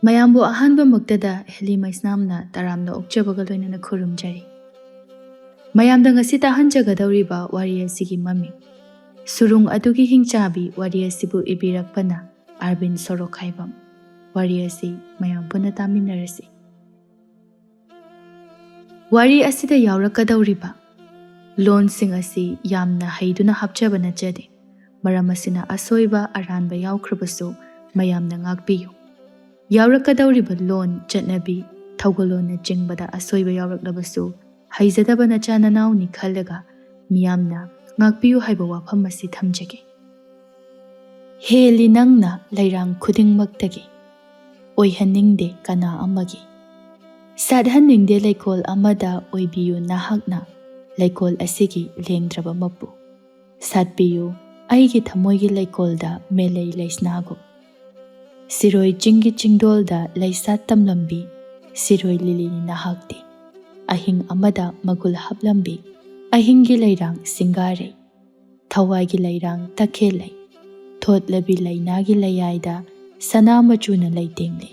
mayambu ahanba maktada Helly Maisnamna taramna okjabaga loinana khurumjari. Mayamda ngasi tahanjagadauriba wari asigi mami. Surung adugi hingchabi wari asibu ibirakpana Arbind sorokhaibam. Wari asi mayam puna taminarasi. Wari asida yaurakadauriba. Lon sing asi yamna haiduna hapjabana jade. Maramasina asoiba aranba yaukrabasu mayamna ngakbiyo. Yaurakadauriba lon jatnabi thaugalona jingbada asoiba yauraklabasu haizadabana chananauni khalaga miyamna ngakbiyo haiba wafam asi thamjage. Helly nangna lairang khudingmaktagi oihaningde kana amagi. Sadhaningde laikol amada oibiyu nahakna laikol asigi lengdraba mapu. Sadbiyu aigi thamoigi laikolda melei leisnago. Siroi jingi jingdolda laisat tamlambi siroi lilini nahakti. Ahing amada magul haplambi ahingi lairang singare. Thawaigi lairang takhelai. Thot labi lainagi layaida sana machuna laitingli.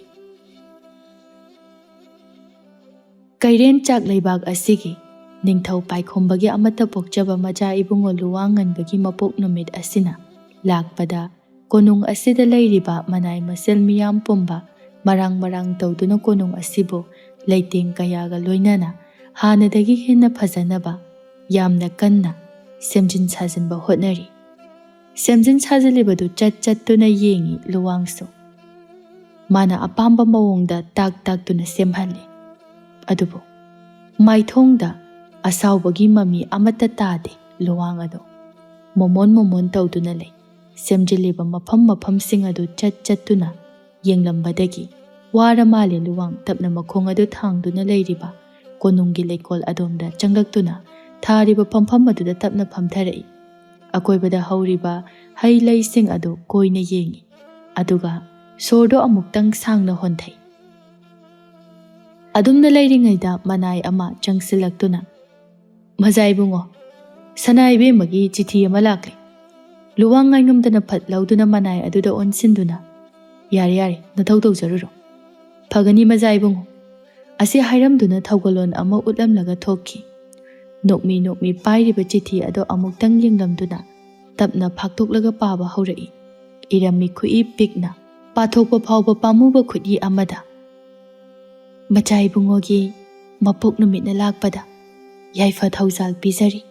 Kairen chak laibag asigi ningthau paikhombagi amata pokjaba maja ibungo luwangan bagi mapok numit asina lakpada konung asida lairiba manai masel miyam pumba marang tawduna konung asibo laiting kayaga loinana hanadagi henna phazanaba yamna kanna semjin sajinba hotnari. Semjin sajalibadu chattuna yengi luwangso. Mana apamba mawongda tak tuna semhali. Adubo maithongda asaubagi mami amata tade luwang ado. Momon tawduna lay. Semjiliba mafam sing adu chattuna yenglambadagi wara mali luwang tapna makhong adu thangduna lairiba konunggi laikol adomda changlaktuna thariba phampham aduda tapna phamtharai. Akoibada hauriba hai laising adu koina yengi aduga sordo amuktang sangna honthai. Adumna lairingaida manai ama changsilaktuna majaibungo sanaibe magi chithi ama lakli. Luwang ngaingamdana phat lauduna manai aduda onsinduna yare nathau tawjaruro phagani majaibungo ase hairamduna thaugalon ama utlamlaga thokki. Nokmi pairiba chithi ado amuktang yenglamduna tapna phaktoklaga paba haurai. Irami khui pikna pathokpa phawba pamuba khudi amada. Majaibungogi mapok numitna lakpada yaifa thaujal pizari.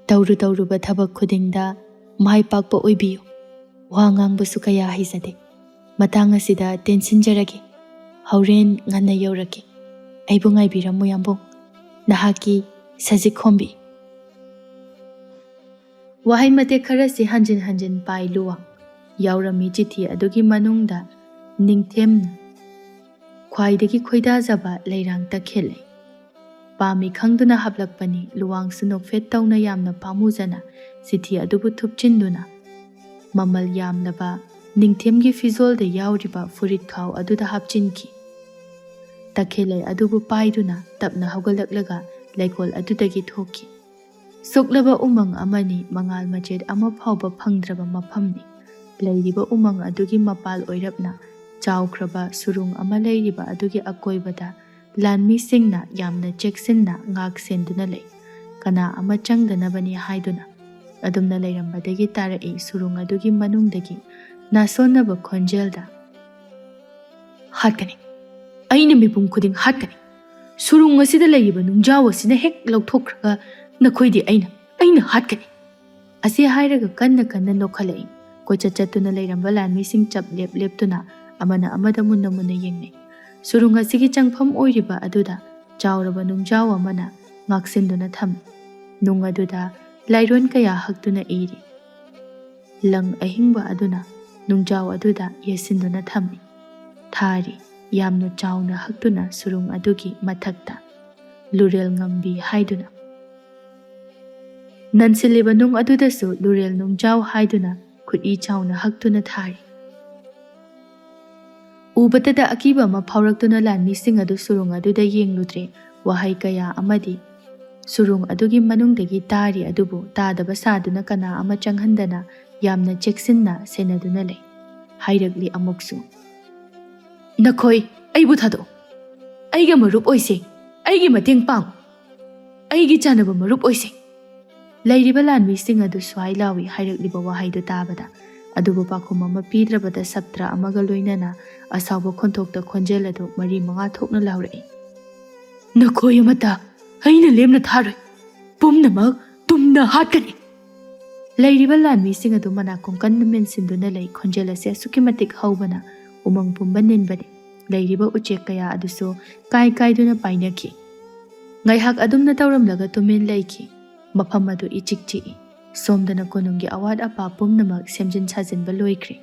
Tawruba thabak khudingda mai pakpa oibiyo. Wangangbasu kaya haizade. Matang asida tensinjarage. Hauren ngana yaurake. Aibungai biramu yambong. Nahaki sajik khombi. Wahai mate kharasi hanjin pai luwang. Yaurami chithi adugi manungda ningthemna. Khwaidagi khoidajaba lairang takhele. Pami khangduna hablakpani luwang sunok fet tawna yamna pamujana chithi adubu thupchinduna. Mamal yamnaba ningthemgi fizolda yauriba furit khaw aduda hapchinki. Takhele adubu paiduna tapna hawgalaklaga laikol adudagi thoki. Suklaba umang amani mangal machet ama phawba phangdraba maphamni. Lairiba umang adugi mapal oirapna chawkraba surung ama lairiba adugi akoibada lanmi singna yamna cheksinna ngak senduna lay. Kana ama changdanabani haiduna. Adumna lairambadagi tarai surung adugi manungdagi nasonnaba khonjelda. Hatkani. Aina mipum khuding hatkani. Surung asida laiba nungjaw asina hek lauthokraga nakhoidi aina hatkani. Asi hairaga kanna nokhalai. Kochachatuna lairamba lanmi sing chap leptuna amana amada munna yengnai. Surung asigi changpham oiriba aduda chawraba nungjaw amana ngaksinduna tham. Nung aduda lairon kaya haktuna iri. Lang ahingba aduna nungjaw aduda yesinduna thammi. Thari yamno chawna haktuna surung adugi mathakta. Lurel ngambi haiduna. Nansiliba nung adudasu lurel nungjaw haiduna khudi chawna haktuna thari. Ubatada akiba ma phawraktuna lanmi sing adu surung aduda yengludre wahai kaya amadi surung adugi manungdagi tari adubu tadaba saduna kana ama changhandana yamna cheksinna senaduna lay. Hairagli amuksu Nakhoi, aibu thado. Aiga marup oise. Aigi mateng pang. Aigi chanaba marup oise. Lairiba lanmi sing adu swai lawi hairakliba wahaidu tabada. Adubu pakhum ama pidrabada saptra amaga loinana asawba khonthokta khonjel adu mari manga thokna laurai. Nakhoi amata aina lemna tharoi. Pumnamak tumna hatkani. Lairiba lanmi sing adu mana kongkan mensinduna lei khonjel ase asukimatik haubana umang pumba ninbani. Lairiba uchek kaya aduso kai duna painaki. Ngaihak adumna tauramlaga tumin laiki. Mafam adu ichik chiki. Somdana konungi awad apa pumnamak semjin sajinba loikri.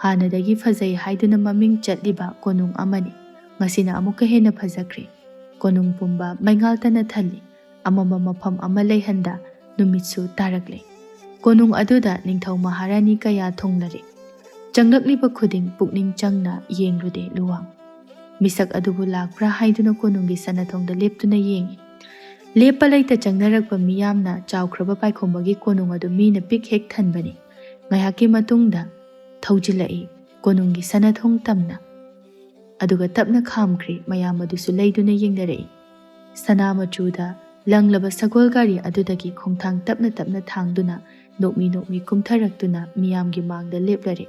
Hanadagi fazai haiduna maming chatliba konung amani. Ngasina amuka hena fazakri. Konung pumba maingaltana thali. Amama mafam amalay handa numitsu tarakli. Konung aduda ningthau maharani kaya thonglari. Changlakliba khuding pukning changna yengrude luwang. Misak adubu lakpra haiduna konungi sanathongda leptuna yengi. Lepa laita changnarakpa miyamna chawkraba paikhomagi konung adu mina pik hek thanbani. Ngaihaki matungda thaujilai konungi sanathong tamna. Aduga tapna khamkri mayam adusu leiduna yengdarai. Sana machuda langlaba sagol gari adudagi khongthang tapna thangduna nokmi kumtharaktuna miyamgi mangda leplari.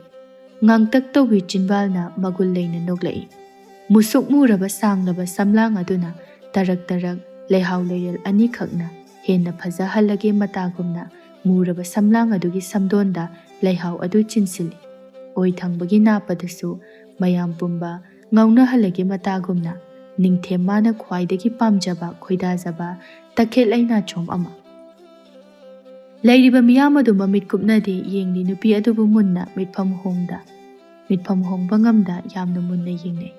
Ngangtak tawbi chinbalna magul leina noklai. Musuk muraba sanglaba samlang aduna tarak leihau leirel ani khakna henna phaja halage matagumna muraba samlang adugi samdonda leihau adu chinsili. Oi thangbagi napadasu mayam pumba ngauna halage matagumna ningthem mana khwaidagi pamjaba khoidajaba takhet laina chom ama. Lairiba miyam adu mamit kupnadi yengni nupi adubu munna mitpham hongda. Mitpham hongba ngamda yamna munna yengnei.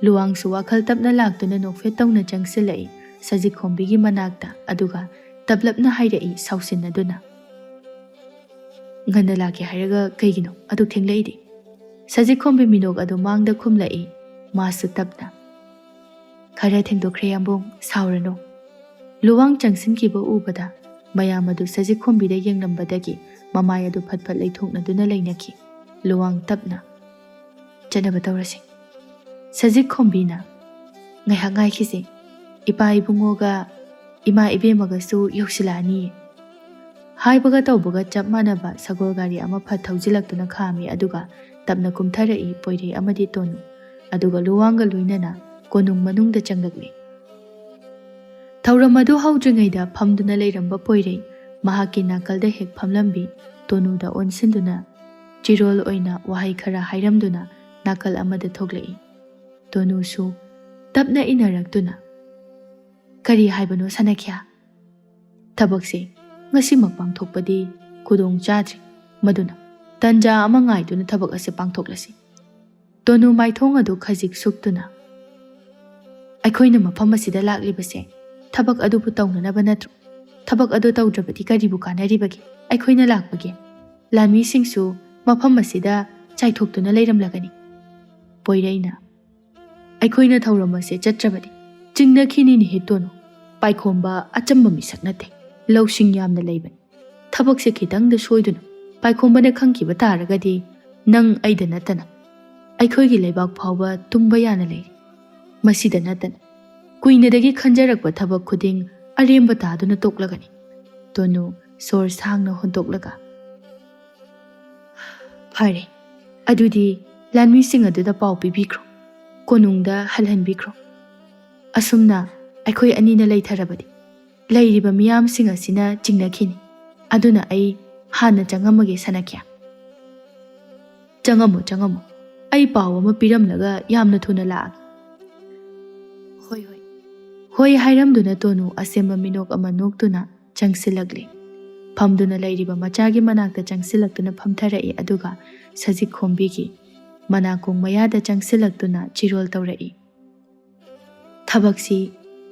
Luwangsu wakhal tapna laktuna nokfet tawna changsilai sajik khombigi manakta aduga tablapna hairai sausinaduna. Ngana laki hairaga kaigino adu thenglaidi. Sajik khombi minog adu mangda khumlai masu tapna. Khara thengdokre yambong saurano. Luwang changsinkiba ubada mayam adu sajik khombida yenglambadagi mamay adu phatphat leithoknaduna leinaki. Luwang tapna chanaba tawrasi. Sajik khombina ngaihak ngaikisi ipa ibungoga ima ibemagasu yoksilani. Haibaga tawbaga chap manaba sagol gari ama phat thaujilaktuna khami aduga tapna kumtharai poirei amadi tonu. Aduga luwanga luinana konung manungda changlakli. Thauramadu haudringaida phamduna leiramba poirei mahaki nakalda hek phamlambi tonuda onsinduna chirol oina wahai khara hairamduna nakal amada thoglai. Tonu su tapna inaraktuna. Kari haibano sanakya. Tabakse ngasimak pangthokpadi kudong chadri maduna tanja ama ngaiduna tabak ase pangthoklasi. Tonu maithong adu khajik suktuna. Aikhoina mafam asida laklibase tabak adu pu tawnanaba natru. Tabak adu tawdrabadi karibu kanaribagi aikhoina lakbagi. Lanmi singsu mafam asida chaithoktuna leiramlagani. Poiraina aikhoina thauramase chatrabadi chingna khini ni hetono paikhomba achamba misak nate lawsing yamna leiban thabakse khitangda soiduna paikhomba na khangkiba taragadi nang aida natana aikhoigi leibak phawba tumba yana lei masida natana kuinadagi khanjarakba thabak khuding aremba taduna toklagani. Tonu sor sangna hontoklaga phare adudi lanmi sing aduda pau pibikro konungda halhanbikro. Asumna aikoi anina leitharabadi leiriba miyam sing asina chingnakhini aduna ai hana changamage sanakya. Changamo ai pau ama piramlaga yamna thuna la. Hoi hairamduna tonu asemba minok ama noktuna changsilagli. Phamduna leiriba machagi manakta changsilaktuna phamtharai aduga sajik khombigi manakong mayada changsilaktuna chirol tawrai. Thabaksi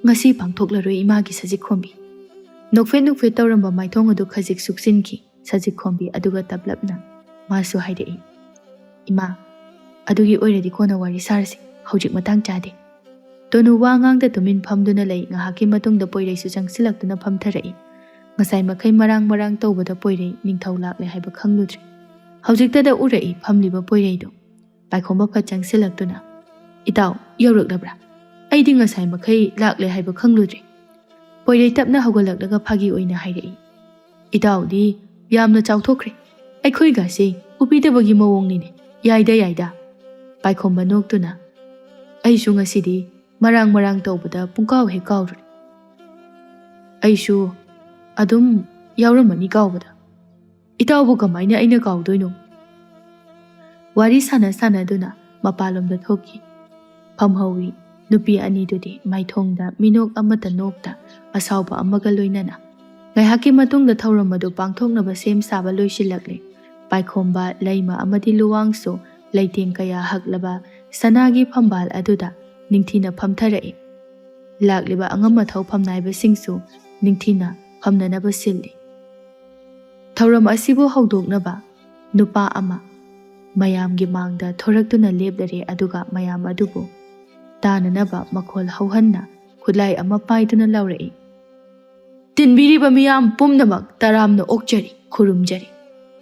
ngasi pangthoklaroi imagi sajik khombi. Nokfet tawramba maithong adu khajik suksinki sajik khombi aduga tablapna masu haidai. Ima adugi oiradi kona wari sarsi hojik matang chade. Tonu wangangda tumin phamduna lei ngahaki matungda poirei su changsilaktuna phamtharai. Ngasai makai marang tawbada poirei ningthau lakle haiba khangludri. Hojiktada urai phamliba poirei do paikhomba phat changsilaktuna Itaw, yauraknabra. Aidi ngasai makai lakle haiba khangludre. Poirei tapna haugalaknaga phagi oina hairei. Itaw di yamna chawthokre. Aikhoi gase upidabagi mawongnine. Yaida. Paikhomba noktuna. Aisu ngasidi marang tawbada pungkaw he kawrure. Aisu adum yauramani kawbada. Itawbu kamaina aina kawdoino. Wari sana duna mapalomda thoki. Pamhawi nupi ani dudi maithongda minok amata nokta asawba amaga loinana. Ngaihaki matungda thauramadu pangthoknaba sem saba loisilakle. Paikhomba laima amadi luwangso leiteng kaya haklaba sanagi phambal aduda ningthina phamtharai. Lakliba angama thau phamnaiba singsu ningthina phamnanaba silli. Thauram asibu haudoknaba nupa ama mayamgi mangda thoraktuna leblare aduga mayam adubu tananaba makhol hauhanna khulai ama paiduna laurai. Tinbiriba miyam pumnamak taramna okjari khurumjari.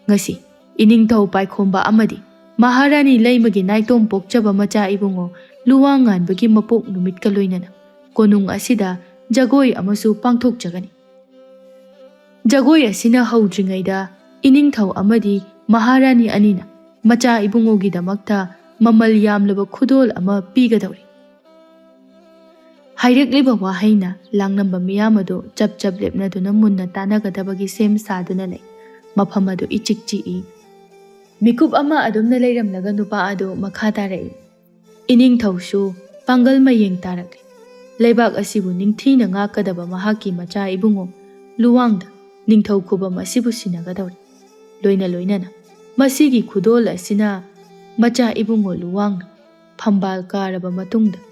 Ngasi iningthau paikhomba amadi Maharani laimagi naitom pokchaba macha ibungo luwangan bagi mapok numit ka loinana. Konung asida jagoi amasu pangthok jagani. Jagoi asina haudringaida iningthau amadi Maharani anina macha ibungo gidamakta mamal yamlaba khudol ama pigadawri. Hairekliba wahaina langnamba miyamado chap lepnaduna munna tanagadabagi sem saduna lay. Maphamado ichikchi Mikup ama adumna leiramlaga nupa ado makha tarai. Iningthausu pangal mayeng tarakle. Leibak asibu ningthina ngakadaba mahaki macha ibungo luwangda ningthau khubam asibu sinagadawri. Loinana masigi khudol asina macha ibungo luwang phambal karaba matungda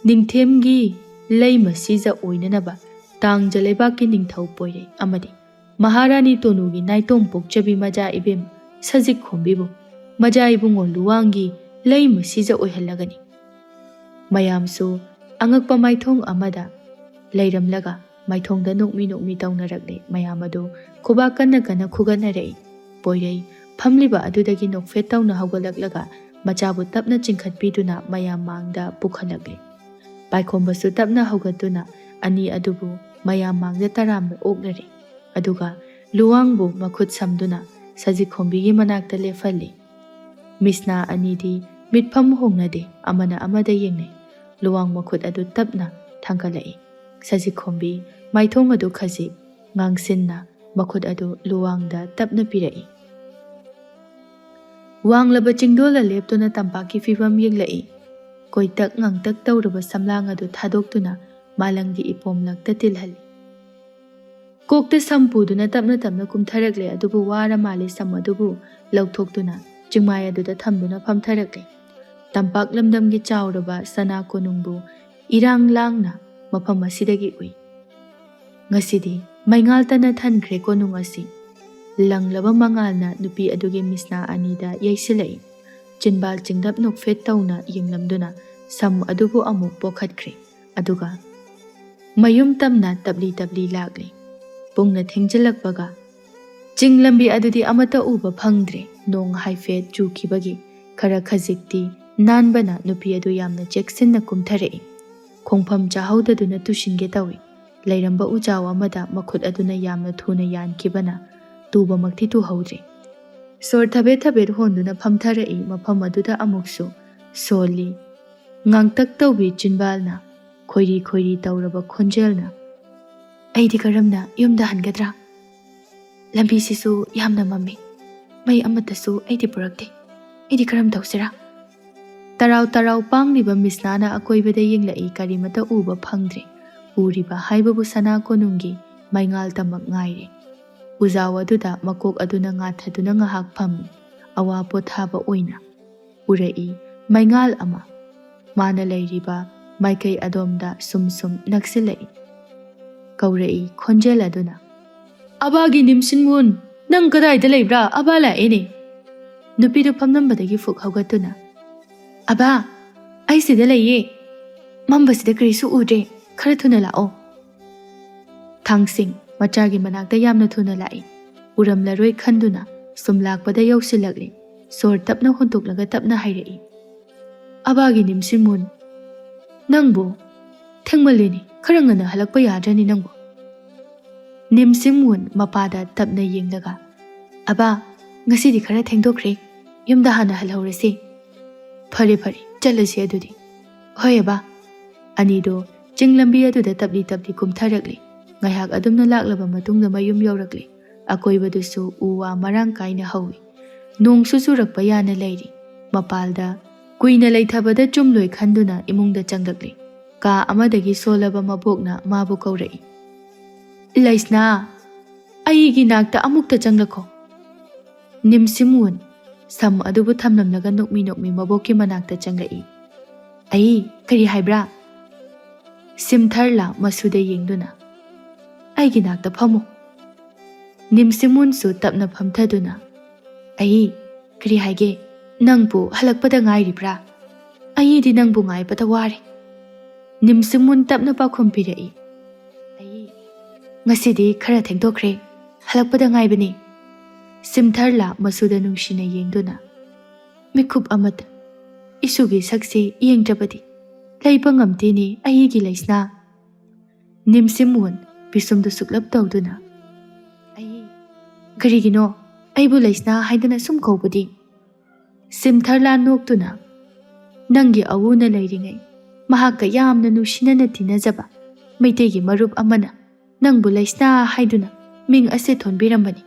ningthemgi leima sija oinanaba tangja leibaki ningthau poire amadi Maharani tonugi naitom pokchabi maja ibem Sajik khombibu maja ibungo luwangi leima sija oihalagani. Mayamsu angakpa maithong amada leiramlaga maithongda nokmi tawnarakle mayamado kuba kana khuganarei. Poirei phamliba adudagi nokfet tawna haugalaglaga machabu tapna chingkhatpiduna mayam mangda pukhalakle. Paikhombasu tapna haugatuna ani adubu mayam mangda taramna oknare. Aduga luwangbu makhut samduna Sajikhombi manakta lefali. Misna anidi mitpham hongnade amana amada yengne. Luwang makhut adu tapna thangkalai. Sajikhombi maithong adu khaji ngangsinna makhut adu luwangda tapna pirai. Wanglaba chingdola leptuna tampaki fibam yenglai. Koitak ngangtak tawraba samlang adu thadoktuna malangi ipomlakta tilhali. Kokta sampuduna tapna kumtharakle adubu wara mali samadubu lauthokduna chingmai aduda thamduna phamtharakle. Tampak lamdamgi chawraba sana konungbu irang langna mafam asidagi ui. Ngasidi maingaltana thankhre konung asi. Langlaba mangalna nupi adugi misna anida yaisilai. Chinbal chingdap nokfet tawna yinglamduna sam adubu amuk pokhatkre. Aduga mayum tamna tabli lakle. Pungna thingjalakbaga chinglambi adudi amata uba phangdre nong haifet chukibagi khara khajikti nanbana nupi adu yamna cheksinna kumtharei khongpham chahaudaduna tushinge tawi leiramba ujaw amada makhut aduna yamna thuna yankibana tuba makthi tu haudre sor thabet honduna phamtharei mafam aduda amuksu soli ngangtak tawbi chinbalna khoiri tawraba khonjelna Aidi karamna yumda hangadra. Lambi sisu yamna mami. May amatasu aidi purakte. Aidi karam tawsira. Taraw pangliba misnana akoybada yenglai karimata uba phangdre. Uriba haibabu sana konungi maingal tamak ngaire. Uzawa duda makok aduna ngathaduna ngahak pham. Awa pothaba oina. Urai maingal ama. Mana lairiba maikai adomda sum naksilai. Kaurei khonjel aduna. Abagi nimsinmun nang kadayda leibra abala ene. Nupido phamnambadagi fuk haugatuna. Aba, ai sida laiye. Mambasida karisu udre khara thuna lao. Thangsing machagi manakta yamna thuna lai. Uramlaroi khanduna sumlakpada yausilakle. Sor tapna hontoklaga tapna hairei. Abagi nimsinmun Nangbu, thengmalini, khara ngana halakpa yadrani nangbu. Nimsimwun mapada tapna yenglaga. Aba, ngasidi khara thengdokre, yumda hana halhorasi. Phare phare, chalasi adudi. Hoy aba, anido chinglambi aduda tapli kumtharakli. Ngaihak adumna laklaba matungda mayum yaurakli. Akoibadusu uwa marang kaina hawi. Nong susurakpa yana leiri. Mapalda kuina leithabada chumloi khanduna imungda changlakli. Ka amadagi solaba mabokna mabu kaurai. Laisna, aigi nakta amukta changlako. Nimsimwun, sam adubu thamnamnaga nokmi maboki manakta changlai. Ai, kari haibra? Simtharla masuda yengduna. Aigi nakta phamu. Nimsimwun su tapna phamthaduna. Ai, kari haige? Nangbu halakpada ngairibra. Ai di nangbu ngaibada wari. Nimsimwun tapna pakhum pirai. Ai, ngasidi khara thengdokre, halakpada ngaibani. Simtharla masuda nungshina yengduna. Mikhup amata. Isugi saksi yengdrabadi. Laiba ngamtini aigi laisna. Nimsimwun pisumdu suklap tawduna. Ai, karigino, aibu laisna haidana sum kaubadi. Simtharla noktuna. Nangi awuna lairingai. Mahakka yamna nushinana tinajaba. Maitegi marup amana. Nangbu laisna haiduna. Ming ase thonbirambani.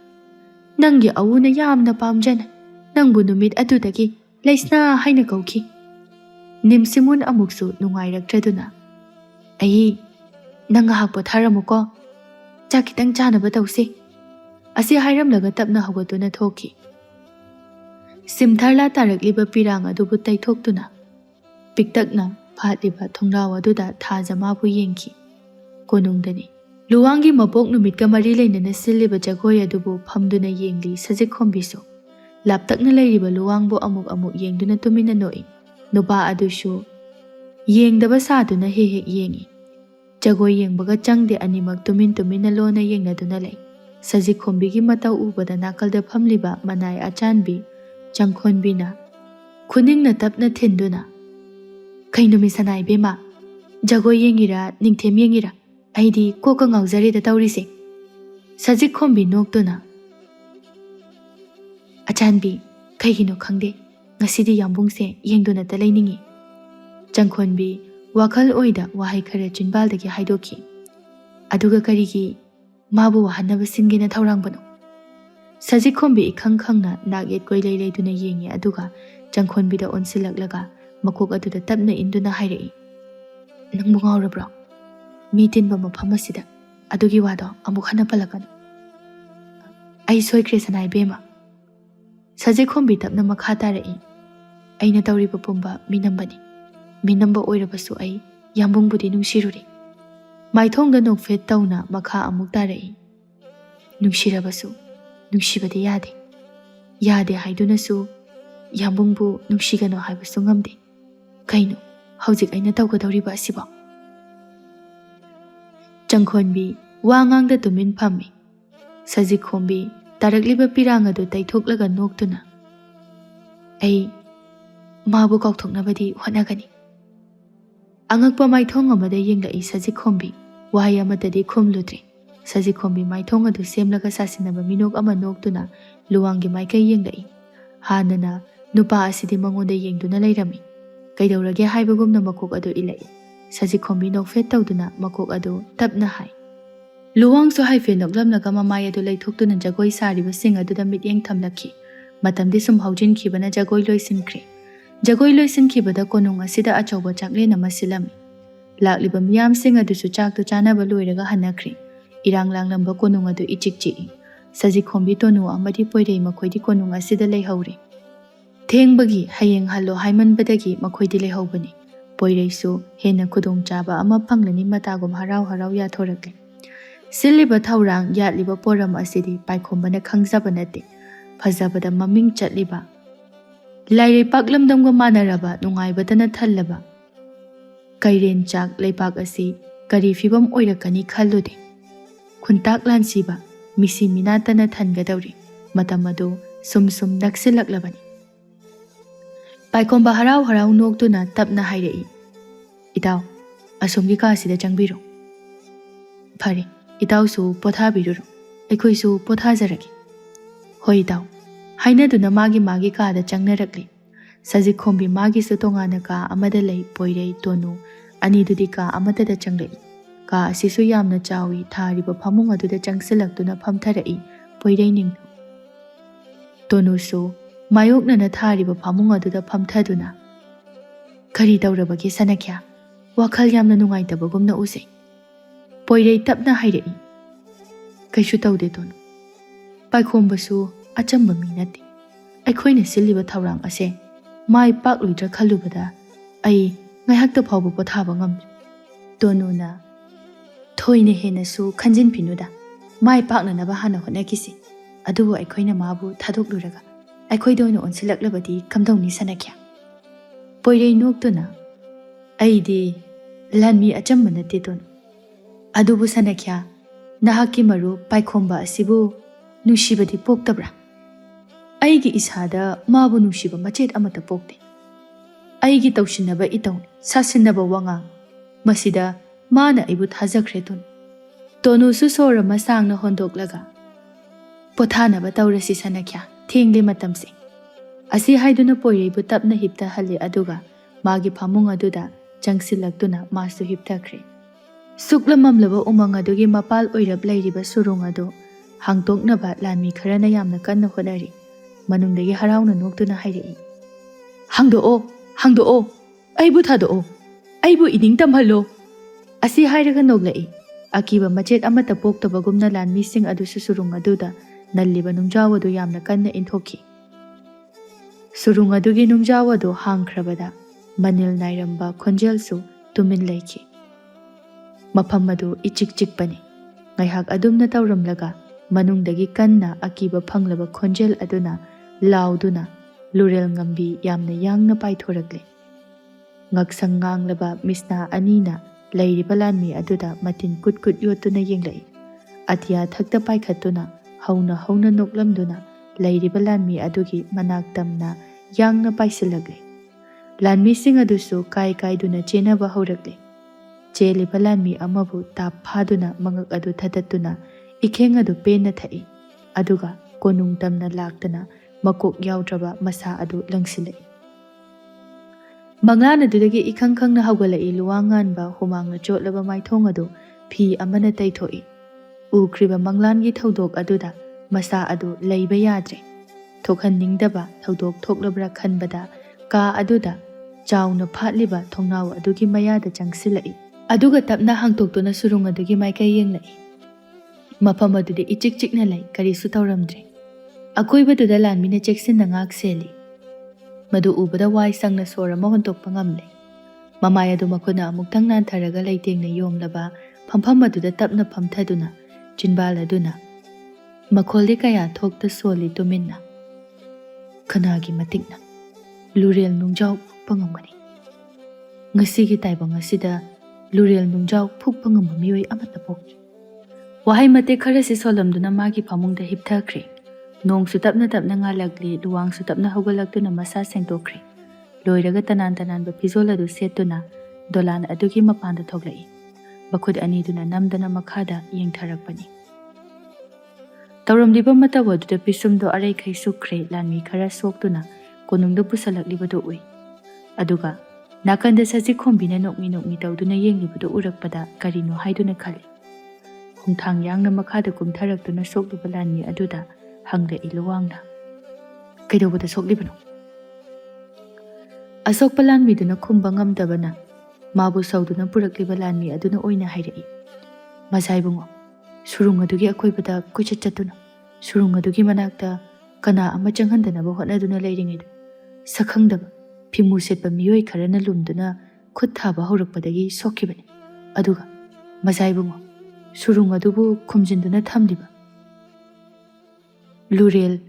Nangi awuna yamna pamjana. Nangbu numit adudagi laisna haina kauki. Nimsimwun amuksu nungairakdraduna. Ai, nanga hakpo tharamuko. Chakitang chanaba tawsi. Asi hairamlaga tapna hawaduna thoki. Simtharla tarakliba pirang adubu taithoktuna. Piktakna phatliba thongraw aduda thajamabu yengki. Konungdani. Luwangi mabok numitka mari lainana silliba jagoi adubu phamduna yengli sajikhombisu. Laptakna lairiba luwangbo amuk yengduna tumina noi. Nupa adushu yengdaba saduna hek yengi. Jagoi yengbaga changde animak tumina lona yengnaduna lay. Sajikhombi matau ubada nakalda phamliba manai achanbi changkhonbina. Khuningna tapna thinduna. Kainumi sanai bema. Jagoi yengira ningthem yengira. Aidi koka ngaujari da taurise. Sajikhombi noktuna. Achanbi, kaigino khangde. Ngasidi yambungse yengduna ta lainingi. Changkhonbi wakhal oida wahai khara chinbaldagi haidoki. Aduga karigi mabu wahanaba singina thaurangbano. Sajikhombi ikhang khangna naget koi laiduna yengi aduga Changkhonbi da onsilaklaga makok aduda tapna induna hairai. Nangbu ngaurabro? Mi tinba mafam asida adugi wado amuk hana palakano. Ai soikre sanai bema. Sajikhombi tapna makha tarai. Aina tauriba pumba minambani. Minamba oirabasu ai yambungbudi nungsiruri. Maithongda nokfet tawna makha amuk tarai. Nungsirabasu nungsibadi yade. Yade haidunasu yambungbu nungsigano haibasu ngamde. Kaino haujik aina tawgadawriba asiba. Changkhonbi wangangda tumin phammi. Sajikhombi tarakliba pirang adu taithoklaga noktuna. Ai mabu kaukthoknabadi hotnagani. Angakpa maithong amada yenglai Sajikhombi wahai amatadi khumludre. Sajikhombi maithong adu semlaga sasinaba minok ama noktuna luwangi maikai yenglai. Hanana nupa asidi mangonda yengduna lairami. Kaidawrage haibagumna makok adu ilai. Sajikhombi nokfet tawduna makok adu tapna hai. Luwang so haife noklamlaga mamai adu laithoktuna jagoi sariba sing aduda mityeng thamlakhi. Matamdi sum haujinkhibana jagoi loisinkre. Jagoi loisinkibada konung asida achauba chaklena masilami. Lakliba miyam sing adusu chaktu chanaba loiraga hanakre. Irang langlamba konung adu ichikchi. Sajikhombi tonu amadi poirei makoidi konung asida leihaure. Thengbagi hayeng hallo haimanbadagi makoidi leihaubani. Poireisu hena khudong chaba ama phanglani matagum harau yathorakle. Silliba thaurang yatliba poram asidi paikhombana khangjaba nate. Phajabada maming chatliba. Lairei paklamdamga manaraba nungaibadana thallaba. Kairen chak leipak asi kari fibam oirakani khallude. Khuntak lansiba misi minatana thangadawri. Matamadu sum naksilaklabani. Paikomba harau noktuna tapna hairei. Itaw, Asomgi kaasida changbiro. Phare, itausu pothabiruro. Aikhoisu pothajarage. Hoi itau. Hainaduna magi kaada changnarakle. Sajik khombi magisu tongana ka amada lei poirei tonu anidudi ka amatada changlei. Ka asisu yamna chawi thariba phamung aduda changsilaktuna phamtharai poirei ning. Tonusu mayoknana thariba phamung aduda phamthaduna. Kari taurabagi sanakya. Wakhal yamna nungaitabagumna use. Poirei tapna hairei. Kaishu taude tonu. Paikhombasu achamba mi nati. Aikhoina siliba thaurang ase mai pak luidra khalubada ai ngaihakta phawbu pothaba ngamri. Tonuna thoine hena su khanjin pinuda mai pakna naba hana honakisi. Adubu aikhoina mabu thadok luraga aikhoida oina onsilaklabadi kamdongni sanakya. Poirei noktuna aidi lanmi achamba nati tonu. Adubu sanakya nahaki maru paikhomba asibu nushibadi poktabra. Aigi isada mabu nushiba machet amata pokte. Aigi tausinaba itawni sasinaba wangang. Masida mana aibu thazakre tonu. Tonusu sora masangna hondoklaga. Pothanaba taurasi sanakya thengde matamse. Asi haiduna poireibu tapna hipta hali aduga magi phamung aduda changsilaktuna masu hipta kre. Sukla mamlaba umang adugi mapal oirap lairiba surung adu hangtoknaba lanmi kharana yamna kanna honari. Manungdagi harauna noktuna hairei. Hangdo, aibu thado, aibu ining tamhalo. Asi hairaga noglai. Akiba machet amata poktabagumna lanmi sing adu surung aduda nalliba nungjawadu yamna kanna inthoki. Surung adugi nungjawadu hangkrabada manil nairamba khonjelsu tumin laiki. Mafam adu ichik chikpani. Ngaihak adumna tauramlaga manungdagi kanna akiba phanglaba khonjel aduna lauduna lurel ngambi yamna yangna paithorakle. Ngaksang nganglaba misna anina lairiba lanmi aduda matin kutkut yotuna yenglai. Atiya thakta paikhatuna hauna noklamduna lairiba lanmi adugi manak tamna yangna paisilagle. Lanmi sing adusu kai duna chenaba haurakle. Cheliba lanmi amabu tap phaduna mangak adu thatatuna ikheng adu pena thai. Aduga konung tamna laktana makok yaudraba masa adu langsilai. Manglan adudagi ikhang khangna haugalai luwangan ba humangna chotlaba maithong adu phi amana taithoi. Ukriba manglangi thodok aduda masa adu leiba yadre. Thokhaningdaba thodok thoklabra khanbada ka aduda chauna phatliba thongnaw adugi mayada changsilai. Aduga tapna hangtoktuna surung adugi maikai yenglai. Mafam adudi ichik chikna lai karisu tauramdre. Akoibaduda lanmina cheksinna ngak seli. Madu ubada wai sangna sora mahontokpa ngamle. Mamay adu makuna amuktang nantharaga laitengna yomlaba phampham aduda tapna phamthaduna chinbal aduna makholde kaya thokta soli tuminna. Kanagi matikna lurel nungjaw pangamgani. Ngasigi taibang asida lurel nungjaw phukpa ngamba mioi amata pokri. Wahai mate kharasi solamduna magi phamungda hipthakre. Nong tapna ngalagli luwang tapna hogalaktuna masa sengtokre. Loiraga tanan ba pizol adu setuna dolan adugi mapanda thoglai. Bakhud aniduna namdana makhada yengtharakpani. Tauramliba matawaduda pisumdo arai khai sukre lanmi khara soktuna konungda pusalakliba ui. Aduga nakanda saji khombina nokmi tawduna yenglibadu urakpada karino haiduna khali. Hungthang yangna makhada kumtharaktuna sokliba lanmi aduda hangla iluwangna. Kaidawada soklibano. Asok palanmi duna kumbangam dabana mabu sauduna purakliba lanmi aduna oina hairei. Masaibungo surung adugi akoibada kuchachatuna surung adugi manakta kana ama changhandanaba hotnaduna leiringaidu sakhangdaba phimu setpa miyoi kharana lumduna khut thaba haurakpadagi sokkibani. Aduga masaibungo surung adubu khumjinduna thamliba lurel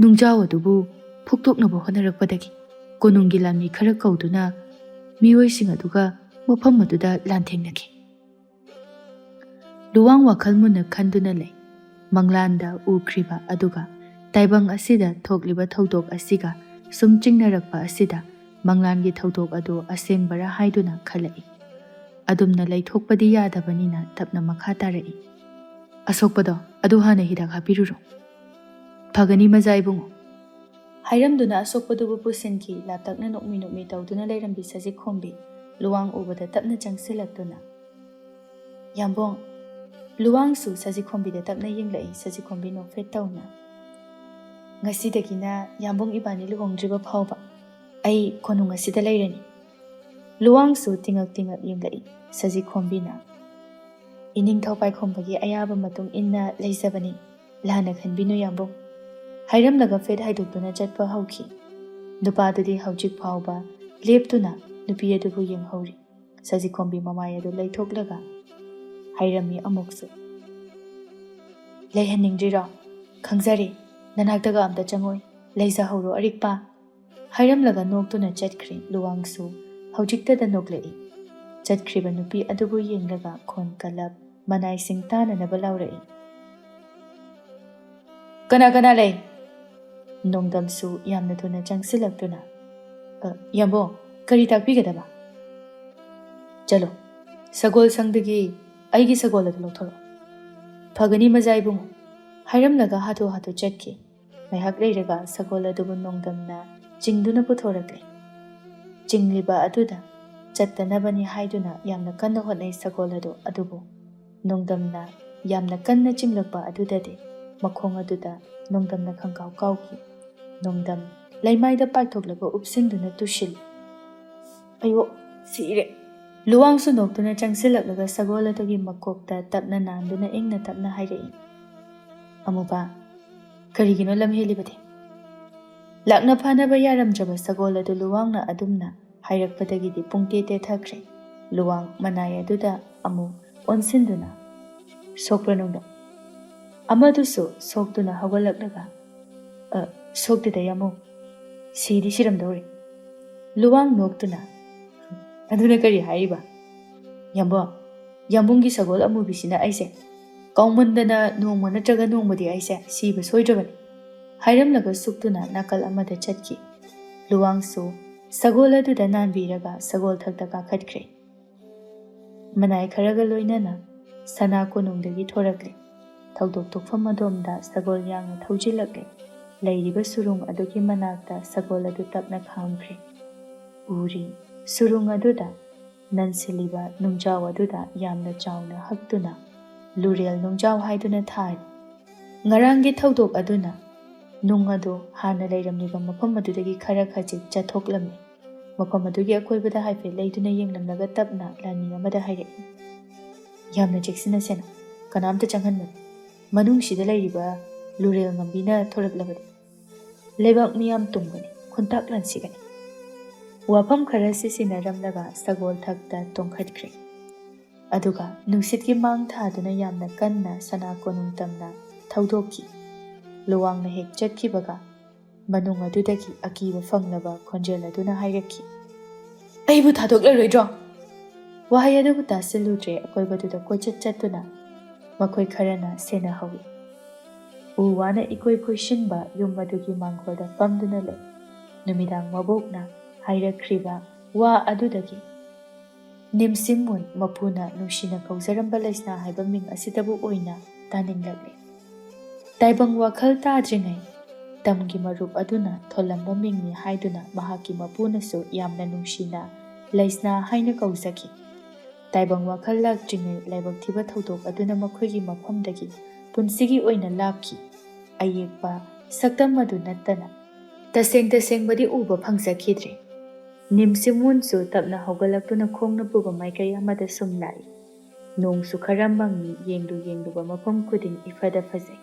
nungjaw adubu phuktuknaba honarakpadagi konunggi lanmi khara kauduna miyoising aduga mafam aduda lanthengnaki. Luwang wakhal munna khanduna lei. Manglanda ukriba aduga taibang asida thokliba thodok asiga sum chingnarakpa asida manglangi thodok adu asengbara haiduna khalai. ꯑꯗꯨꯝꯅ ꯂꯩꯊꯣꯛꯄꯗꯤ ꯌꯥꯗꯕꯅꯤꯅ ꯇꯞꯅ ꯃꯈꯥ ꯇꯥꯔꯛꯏ꯫ ꯑꯁꯣꯛꯄꯗꯣ ꯑꯗꯨ ꯍꯥꯟꯅ ꯍꯤꯗꯥꯛ ꯍꯥꯞꯄꯤꯔꯨꯔꯣ꯫ ꯐꯒꯅꯤ ꯃꯖꯥ ꯏꯕꯨꯡꯉꯣ꯫ ꯍꯥꯏꯔꯝꯗꯨꯅ ꯑꯁꯣꯛꯄꯗꯨꯕꯨ ꯄꯨꯁꯤꯟꯈꯤ꯫ ꯂꯥꯞꯇꯛꯅ ꯅꯣꯛꯃꯤ ꯇꯧꯗꯨꯅ ꯂꯩꯔꯝꯕꯤ ꯁꯖꯤꯛ ꯈꯣꯝꯕꯤ ꯂꯨꯋꯥꯡ ꯎꯕꯗ ꯇꯞꯅ ꯆꯪꯁꯤꯜꯂꯛꯇꯨꯅ ꯌꯥꯝꯕꯣꯡ꯫ ꯂꯨꯋꯥꯡꯁꯨ ꯁꯖꯤꯛ ꯈꯣꯝꯕꯤꯗ ꯇꯞꯅ ꯌꯦꯡꯂꯛꯏ꯫ ꯁꯖꯤꯛ ꯈꯣꯝꯕꯤ ꯅꯣꯛꯐꯦꯠ ꯇꯧꯅ ꯉꯁꯤꯗꯒꯤꯅ ꯌꯥꯝꯕꯣꯡ ꯏꯕꯥꯅꯤ ꯂꯨꯍꯣꯡꯗ꯭ꯔꯤꯕ ꯐꯥꯎꯕ ꯑꯩ ꯀꯣꯅꯨꯡ ꯑꯁꯤꯗ ꯂꯩꯔꯅꯤ꯫ ꯂꯨꯋꯥꯡꯁꯨ ꯇꯤꯡꯉꯛ ꯌꯦꯡꯂꯛꯏ꯫ ꯁꯖꯤꯛ ꯈꯣꯝꯕꯤꯅ ꯏꯅꯤꯡꯊꯧ ꯄꯥꯏꯈꯣꯝꯕꯒꯤ ꯑꯌꯥꯕ ꯃꯇꯨꯡ ꯏꯟꯅ ꯂꯩꯖꯕꯅꯤ, ꯂꯥꯟꯅ ꯈꯟꯕꯤꯅꯨ ꯌꯥꯝꯕꯣꯡ꯫ ꯍꯥꯏꯔꯝꯂꯒ ꯐꯦꯠ ꯍꯥꯏꯗꯣꯛꯇꯨꯅ ꯆꯠꯄ ꯍꯧꯈꯤ꯫ ꯅꯨꯄꯥꯗꯨꯗꯤ ꯍꯧꯖꯤꯛ ꯐꯥꯎꯕ लेप्तुना नुपी अदुबु येंहौरी। सजिखोंबी ममाय अदु लैथोकलगा हाइरमी अमुकसु लेहनिंग्रिरो खंगजरे ननाक्तगा अमता चंगोय लेजाहौरो अरिकपा हाइरमलगा नोक्तुना चटख्री। लुवांगसु हौजिक्तदा नोक्लेई। चटख्रीबा नुपी अदुबु येंगलगा खोन कलब मनाई सिंग ताननबा लाउरई। कना कना लै? नोंदमसु यामना थुना चंगसिलक्तुना याम्बो करी ताकपीगदबा? चलो सगोल संगदगी अईगी सगोल अदु लौथोरो। फगनी मजा इबुंगो। हाइरमलगा हाथो हाथो चटखी। मैहाक लेरगा सगोल अदुबु नोंदमना चिंगदुना पुथोरकले। चिंगलिबा अदुदा चत्तनबनी हाइदुना यामना कन्ना होतनै सगोल अदु अदुबु नोंदमना यामना कन्ना चिंगलकपा अदुददे मखोंग अदुदा नोंदमना खंकाव काउकी। नोंदम लैमाइदा पाइथोकलगा उपसिंदुना तुशिल। अयो सिरे। लुवांगसु नोक्तुना चंगसिलकलगा सगोल अदुगी मकोकता तपना नांदुना इंगना तपना हाइरई। अमुबा करिगिनो लमहेलिबदे? लाकना फानबा यारमद्रबा सगोल अदु लुवांगना अदुमना हाइरकपदगिदि पुंगते तेथख्रे। लुवांग मनाय अदुदा अमु ओनसिंदुना सोकप्र नोंदम अमदुसु सोक्तुना हौगलकलगा सोक्तदा यामु सिदी सिरमदौरे। लुवांग नोक्तुना अदुना करी हाइबा? याम्बो याम्बुंगी सगोल अमुबिसिना ऐसे कौमंदना नोंम नत्रगा नोंमदि ऐसे सीबा सोइद्रबनी। हाइरमलगा सुक्तुना नाकल अमदा चटकी। लुवांगसु सगोल अदुदा नानबीरगा सगोल थक्ता काखटख्रे। मनाय खरगा लोइनना सना कोनुंगदगी थोरकले। थौदोक तोकफम अदोमदा सगोल यांगना थौजिलकले। लैरिबा सुरुंग अदुगी मनाक्ता सगोल अदु तपना खांग्रे। उरी सुरुंग अदुदा ननसिलिबा नुंजाव अदुदा यामना चावना हक्तुना लुरेल नुंजाव हाइदुना थारी। ngaraंगी थौदोक अदुना नुंग अदु हाना लैरमनिबा मफम अदुदगी खरा खजिक चथोकलमे। मफम अदुगी अकोइबदा हाइफे लैदुना येंगलमलगा तपना लानी अमदा हाइरई। यामना चेक्सिना सेना कनामता चंगहनबा मनुंगसिदा लैरिबा लुरेल ngambina थोरकलबदे लेबाक मियाम तुंगनी खुंताक लानसिगनी। वाफम खरा सिसिनरमलगा सगोल थक्ता तोंखटख्रे। अदुगा नुंसितगी मांग थादुना यामना कन्ना सना कोनुंग तमना थौदोकी। लुवांगना हेक चटखिबगा मनुंग अदुदगी अकीबा फंगलबा खोंजेल अदुना हाइरक्की। अईबु थादोकलरोइद्रो? वाहै अदुबु तासिलुद्रे अकोइबदुदा कोइचट चट्टुना मखोइ खरना सेना हौई। उवाना इकोइ कोइशिनबा युम अदुगी मांगोलदा फमदुना लै। नुमिदांग मबोकना हाइरक्रिबा वा अदुदगी निमसिंगमुन मपुना नुसिना कौजरंबा लैसना हाइबा मिंग असिदबु ओइना तानिंगलकले। ताइबंग वाखल ताद्रिङै तमगी मरुप अदुना थोलंबा मिंगनी हाइदुना महाकी मपुनसु यामना नुसिना लैसना हाइना कौजकी। ताइबंग वाखल लाक्ट्रिङै लाइबक थिबा थौदोक अदुना मखोइगी मफमदगी पुंसिगी ओइना लापकी। अयेकपा सक्तम अदु नत्तना तसेंबदी उबा फंगजखिद्रे। निमसिंगमुनसु तपना हौगलक्तुना खोंगना पुबा माइकई अमदा सुम लाई। नोंसु खरा मंगी येंगलुबा मफम खुदिंग इफदा फजै।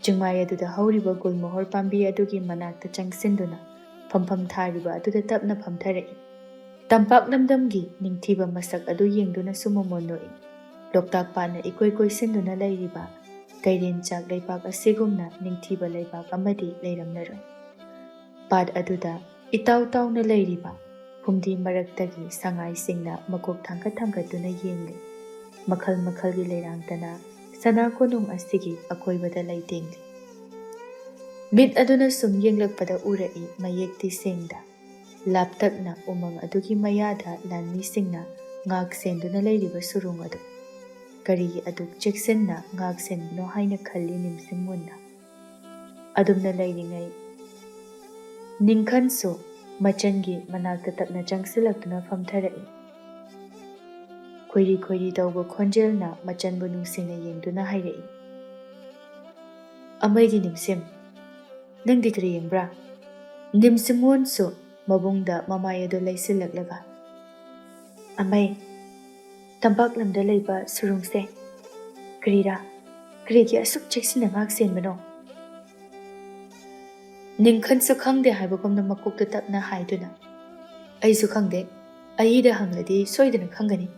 चिंगमाय अदुदा हौरिबा गुलमोहर पांबी अदुगी मनाक्ता चंगसिंदुना फमफम थारिबा अदुदा तपना फमथरई। तंपाक लमदमगी निंगथिबा मसक अदु येंगदुना सुमोमोनोई। लोकताक पाना इकोइ कोइसिंदुना लैरिबा कैरेन चाक लैबाक असिगुमना निंगथिबा लैबाक अमदी लैरमनरोई। पाद अदुदा इताउ ताउना लैरिबा फुमदी मरक्तगी संगाइसिंगना मकोक थांगतुना येंगले। मखल मखलगी लैरांगतना सना कोनुंग असिगी अकोइबदा लैतेंगले। मित अदुना सुम येंगलकपदा उरई मयेक्ति सेंगदा। लापतकना उमंग अदुगी मयादा लानमीसिंगना ngak senduna leiriba surung adu karigi aduk cheksenna ngak senbino haina khalli nimsimmunna adumna leiringai ningkhansu machangi manakta tapna changsilaktuna famtharai khoiri khoiri tawba khonjelna machanbu nungsina yengduna hairai amaigi nimsim nangdi kari yengbra nimsimunsu mabungda mamai adu laisilaklaga amai tampak lamda leiba surungse krira krigi asuk cheksina ngak senbano ningkhansu khangde haibagumna makukta tapna haiduna aisu khangde aida hangladi soidana khangani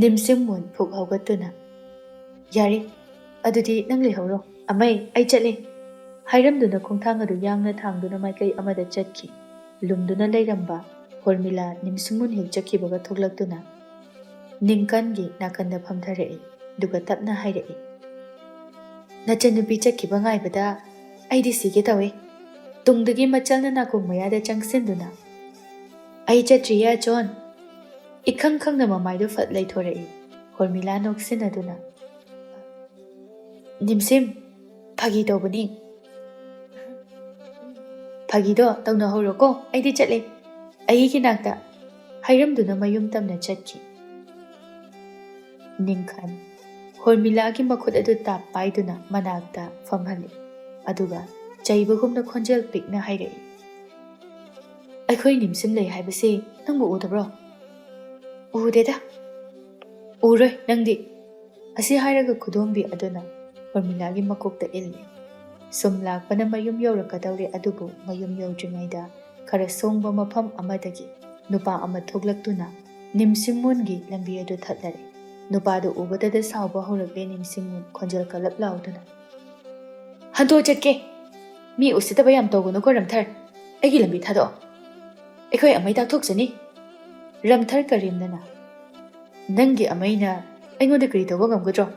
nimsimmun phuk haugatuna yari adudi nang lehoro amai ai chatle hairamduna khongthang adu yangna thangduna maikai amada chatki lumduna leiramba hormila nimsimmun hekchaki baga thoglaktuna ningkangi nakanda phamtharai duga tapna hairai nachanupi chakki bangai bada aidi sige tawe tungdagi machalna nakung mayada changsenduna ai chatriya john ikhang khangna mamaidu fat leithorai hormila noksinaduna nimsim phagi tawbani phagido tawna horoko aidi chatle aigi nakta hairamduna mayum tamna chatki ningkhan hormila gi makhut adu tap paiduna manakta famhali aduga chaibagumna khonjel pikna hairai akhoi nimsim lei haibase nangbu udabro udeda uroi nangdi asi hairaga khudombi aduna hormila gi makokta ilni sumlak pana mayum yorakadawre adubu mayum yodringaida khara songba mafam amadagi nupa ama thoglaktuna nimsimmun gi lambi adu thatlare nupa du ubadada sawba horakle nimsimmun khonjel kalap lauduna hanto chatke mi usitaba yam tawgono ko ramthar agi lambi thado ekhoi amai tak thokchani ramthar karimnana nangi amaina aingoda kri tawba ngamgadro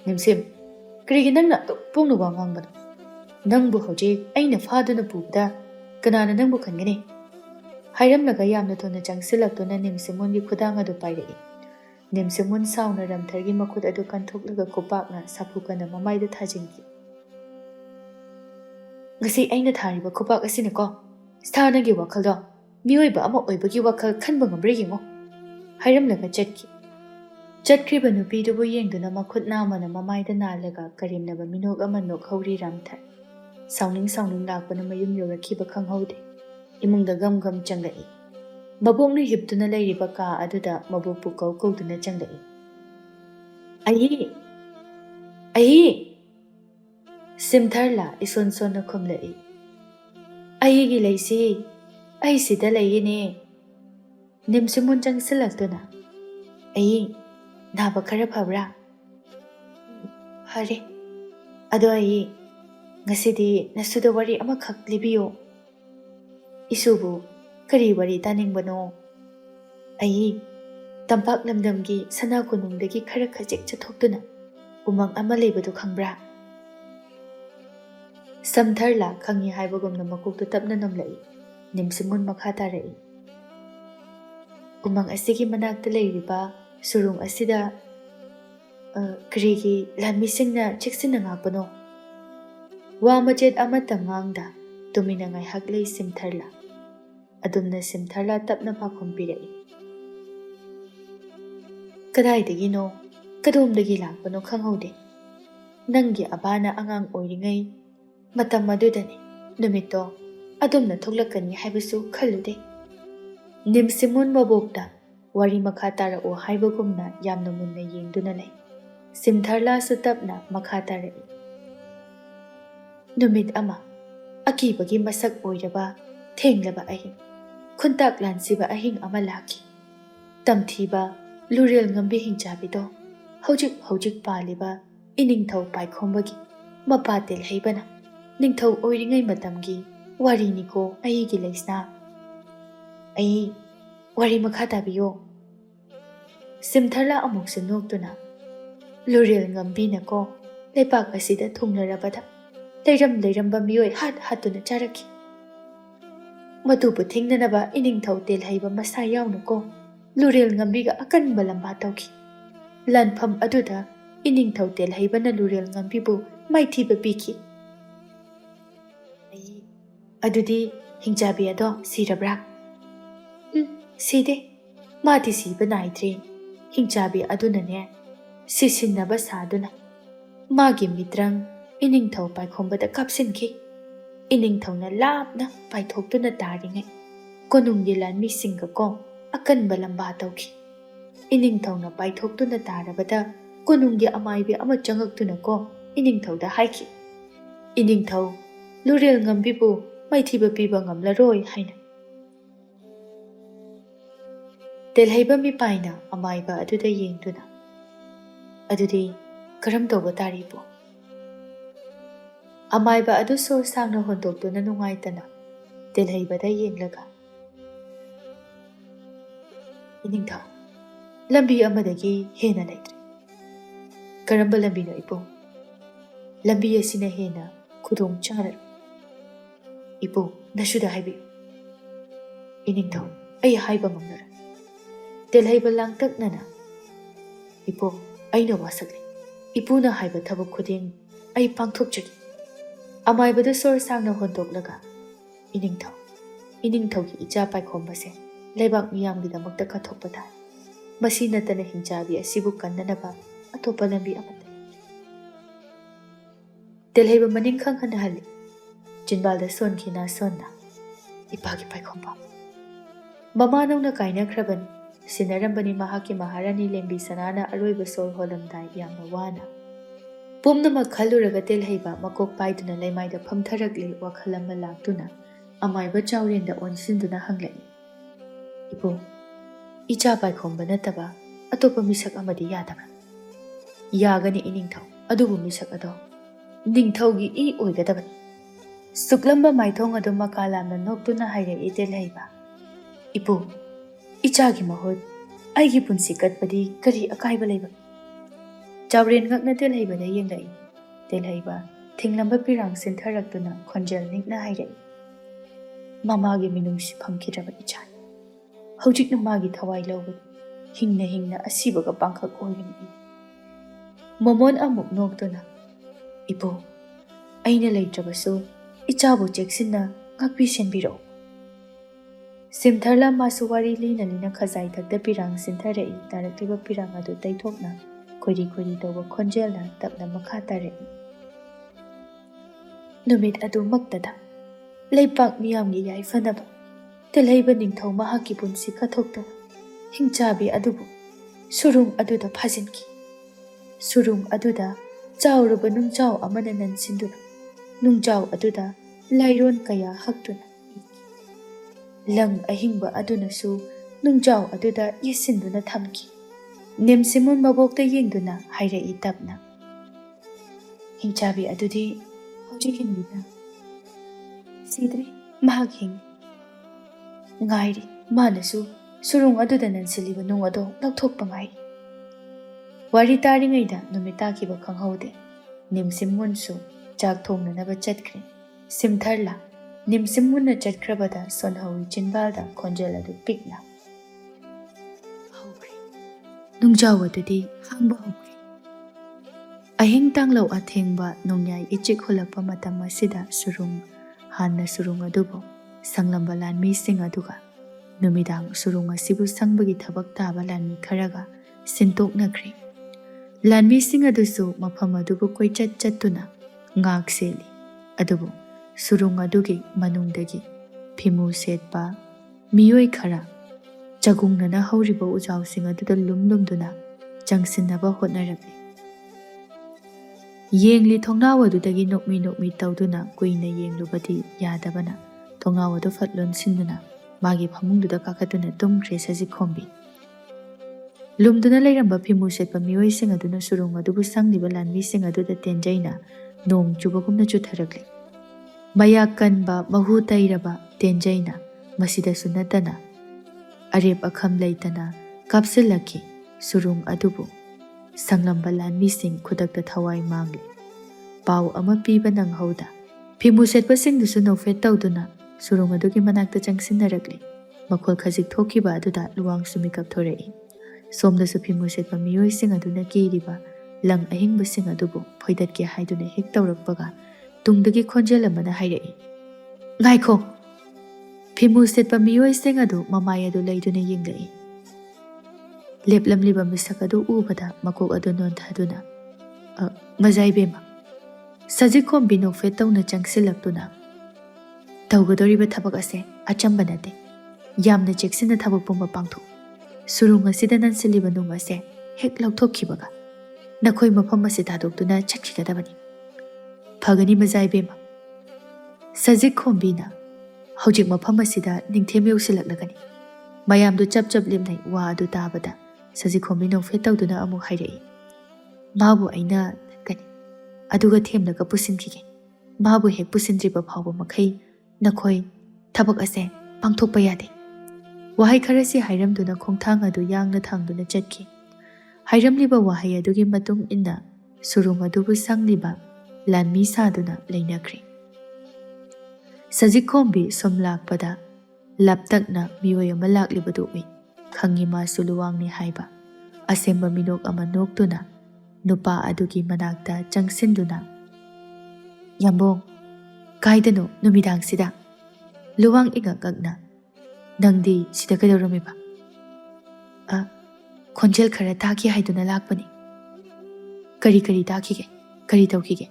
nimsim krigi nangna pungnu wa ngangbado nangbu hojik aina faduna pubda kanana nangbu khangani hairamlaga yamna thona changsilaktuna nimsimun gi khudang adu pairai nimsimun sauna ramthargi makhut adu kanthoklaga khupakna sapukana mamaida thajingi ngasi aina thariba khupak asina ko sthanagi wakhaldo miyoiba ama oibagi wakhal khanba ngambre yengo hairamlaga chatkriba nupidubu yengduna makhut namana mamaida nalaga karimnaba minok ama nokhauri ramthar sauning lakpana mayum yorakhiba khanghaude imungda gam changai mabokna hiptuna leiriba ka aduda mabokpu kauduna changai ai simtharla ison sonna khumlai ai gi leisi ai sida leine nimsimun changsilaktuna ai naba khara phabra hare ado ai ngasidi nasuda wari amakhak libiyo isubu kari wari taningbano ai tampak lamdamgi sana kunungdagi khara khajik chathokduna umang ama leibadu khangbra samtharla khangi haibagumna makoktu tapna namlai nimsimun makha tarai umang asigi manakta leiriba surung asida krigi lammisingna cheksina ngapano wa majet amata ngangda tumina ngai haklei simtharla adumna simtharla tapna pakhum pirai kadaidagino kadomdagi lakpano khanghaude nangi abana angang oiringai matam madudani numitto adumna thoglakani haibasu khallude nimsimun mabokta wari makha tarao haibagumna yamna munna yengduna lei simtharla su tapna makha tarai numit ama akibagi masak oiraba thenglaba ahing khuntak lansiba ahing ama laki tamthiba lurel ngambi hingchabi do hojik paliba iningthau paikhombagi mapatel heibana ningthau oiringai matamgi wari niko aigi leisna ai wari makha tabiyo simtharla amuk sunokduna lurel ngambi nako lepak asida thungnarabada leiramba miyoi hatuna charaki matubu thingnanaba iningthau tel heiba masa yaunako Lurel ngambiga akan balamba tauki. Lanfam aduda ining thau tel haibana lurel ngambibu maithiba piki. Adudi Hingchabi ado sirabra. Side. Mati siba naidre. Hingchabi adunane. Sisinaba saduna. Magi mitrang ining thau paikhomba da kapsin ki. Ining thau na labna paithok tu na taringai. Konung dilan mi singa ko akan balamba tauki. Ining thau na paithok tu na tarabada konung di amaibi ama changak tu na ko ining thau da haiki. Ining thau lurel ngambibu maithiba piba ngamlaroi haina. Telhaiba mi paina amaiba aduda yengduna. Adudi karam tawba taribo. Amaiba adu so sangna hondokduna nungaitana. Telhaiba da yenglaga. Ining thau lambi amadagi hena laitre. Karamba lambi no ipo. Lambi asina hena kudong changar. Ipo nashuda haibi. Ining thau ay haiba ngamnara. Telhaiba langtak nana. Ipo ay nawasagli. Ipo na haiba thabuk khuding ay pangthok chagi. Amaiba da sor sangna hondok laga. Ining thau ki ija paikhomba se. Leibak miyamgidamagta kathokpa tayo. Masi natana Hingchabi asibu kannanaba atopa lambi amata. Telhaiba maning khang hanahali. Jinbalda son kina sonna. Ipagi paikhomba. Mamanaw na kaina kraban. Sinarambani mahaki maharani lembi sanana aroiba sol holamdai yamna wana. Pumna makhaluraga telhaiba makok paiduna laimaida phamtharagli wakhalama laktuna. Amaiba chawrenda onsinduna hanglai. Ipo, icha paikhomba nataba atopa misak amadi yadaba. Yagani ining thau adubu misak ado. Ning thaugi I oigadabani. Suklamba maithong ado makalamna noktuna haire telhaiba. Ipo, ichagi mahut aigi punsi katpadi kari akaiba laiba. Chawren ngakna telhaiba da yenglai. Telhaiba thinglamba pirang sintharakduna khonjel nikna haire. Mamagi minungsi phamkiraba icha. Hojikna magi thawai lawbad. Hingna asibaga pangkhak oirimi. Momon amuk noktuna. Ipo, aina laitrabasu ichabu cheksinna ngakpi senbiro. Simtharla masu wari lina khazai thakda pirang sintharai tarakliba pirang adu taithokna khori tawba khonjelna tapna makha tarai. Numit adu maktada leipak miyamgi yaifanaba telhaiba ningthau mahaki punsi kathokta Hingchabi adubu surung aduda phazinki. Surung aduda chawruba nungchaw amana nansinduna. Nungchaw aduda lairon kaya haktuna. Lang ahingba adunasu nungchaw aduda yesinduna thamki. Nemsimun mabokta yengduna hairai tapna. Hingchabi adudi hojik hingduna. Sidri mahak hing. Ngairi manasu surung aduda nansiliba nung ado lakthokpa ngai. Wari taringaida numitakiba khanghaude. Nimsimunsu chak thongnanaba chatkre. Simtharla nimsimunna chatkrabada sonhawi jinbalda khonjel adu pikna. Haukhre. Nungjaw adudi hangba haukhre. Ahing tanglaw athengba nongyai ichik hulakpa matam asida surung hanna surung adubo sanglamba lanmi sing aduga numidang surung asibu sangbagi thabak taba lanmi kharaga sintoknakre. Lanmi sing adusu mafam adubu koichat chattuna ngak seli adubu surung adugi manungdagi phimu setpa miyoi khara chagungnana hauriba ujau sing aduda lumduna changsinnaba hotnarabe. Yengli thongnaw adudagi nokmi tawduna kuina yenglubadi yadabana thongnaw adu fatlon sinduna magi phamungduda kakatuna tumkhre saji khombi. Lumduna lairamba phimu setpa miyoi sing aduna surung adubu sangliba lanmi sing aduda tenjaina nong chubagumna chutharakli. Maya kanba mahu tairaba tenjaina masida sunatana arep akham laitana kapsilaki surung adubu sanglamba lanmi sing khudakta thawai mangli. Pau ama piba nanghauda phimu setpa singdusu nofet tawduna surung adugi manakta changsinnarakli. Makol khajik thokiba aduda luwangsu mikap thorei. Somdasu phimu setpa miyoising aduna kiriba lang ahingbasing adubu phoidatke haiduna hek tawrakpaga tungdagi khonjel amana hairei. Ngaikho! Phimu setpa miyoising adu mamai adu leiduna yenglei. Leplamliba misak adu ubada makok adu nontaduna. Mazai bema. Sajik khombi nokfe tawna changsilaktuna. Tawgadoriba thabak ase achamba nate. Yamna cheksina thabak pumba pangtho. Surunga sida nansiliba nung ase hek lauthokhibaga. Nakhoi mafam ase thadoktuna chakhigadabani. Phagani mazai bema. Sajik khombi na hojik mafam asida ningthem yausilaklagani. Mayamdu chap chap limnai wa adu tabada. Sajik khombi nokfe tawduna amuk hairei. Mabu aina kani. Aduga themlaga pusinkhige. Mabu hek pusindriba phawba makhai nakhoi thabak ase pangthokpa yade. Wahai kharasi hairamduna khongthang adu yangna thangduna chatki. Hairamliba wahai adugi matung inna surung adubu sangliba lanmi saduna leinakri. Sajik khombi somlakpada laptakna miyoy ama laklibadu ui. Khangi masu luwangni haiba. Asemba minok ama noktuna nupa adugi manakta changsinduna. Yambong, kaidano numidang sida. Luwang igagagna. Nangdi sida kadawramiba. Khonjel khara taki haiduna lakpani. Kari takige, kari tawkige.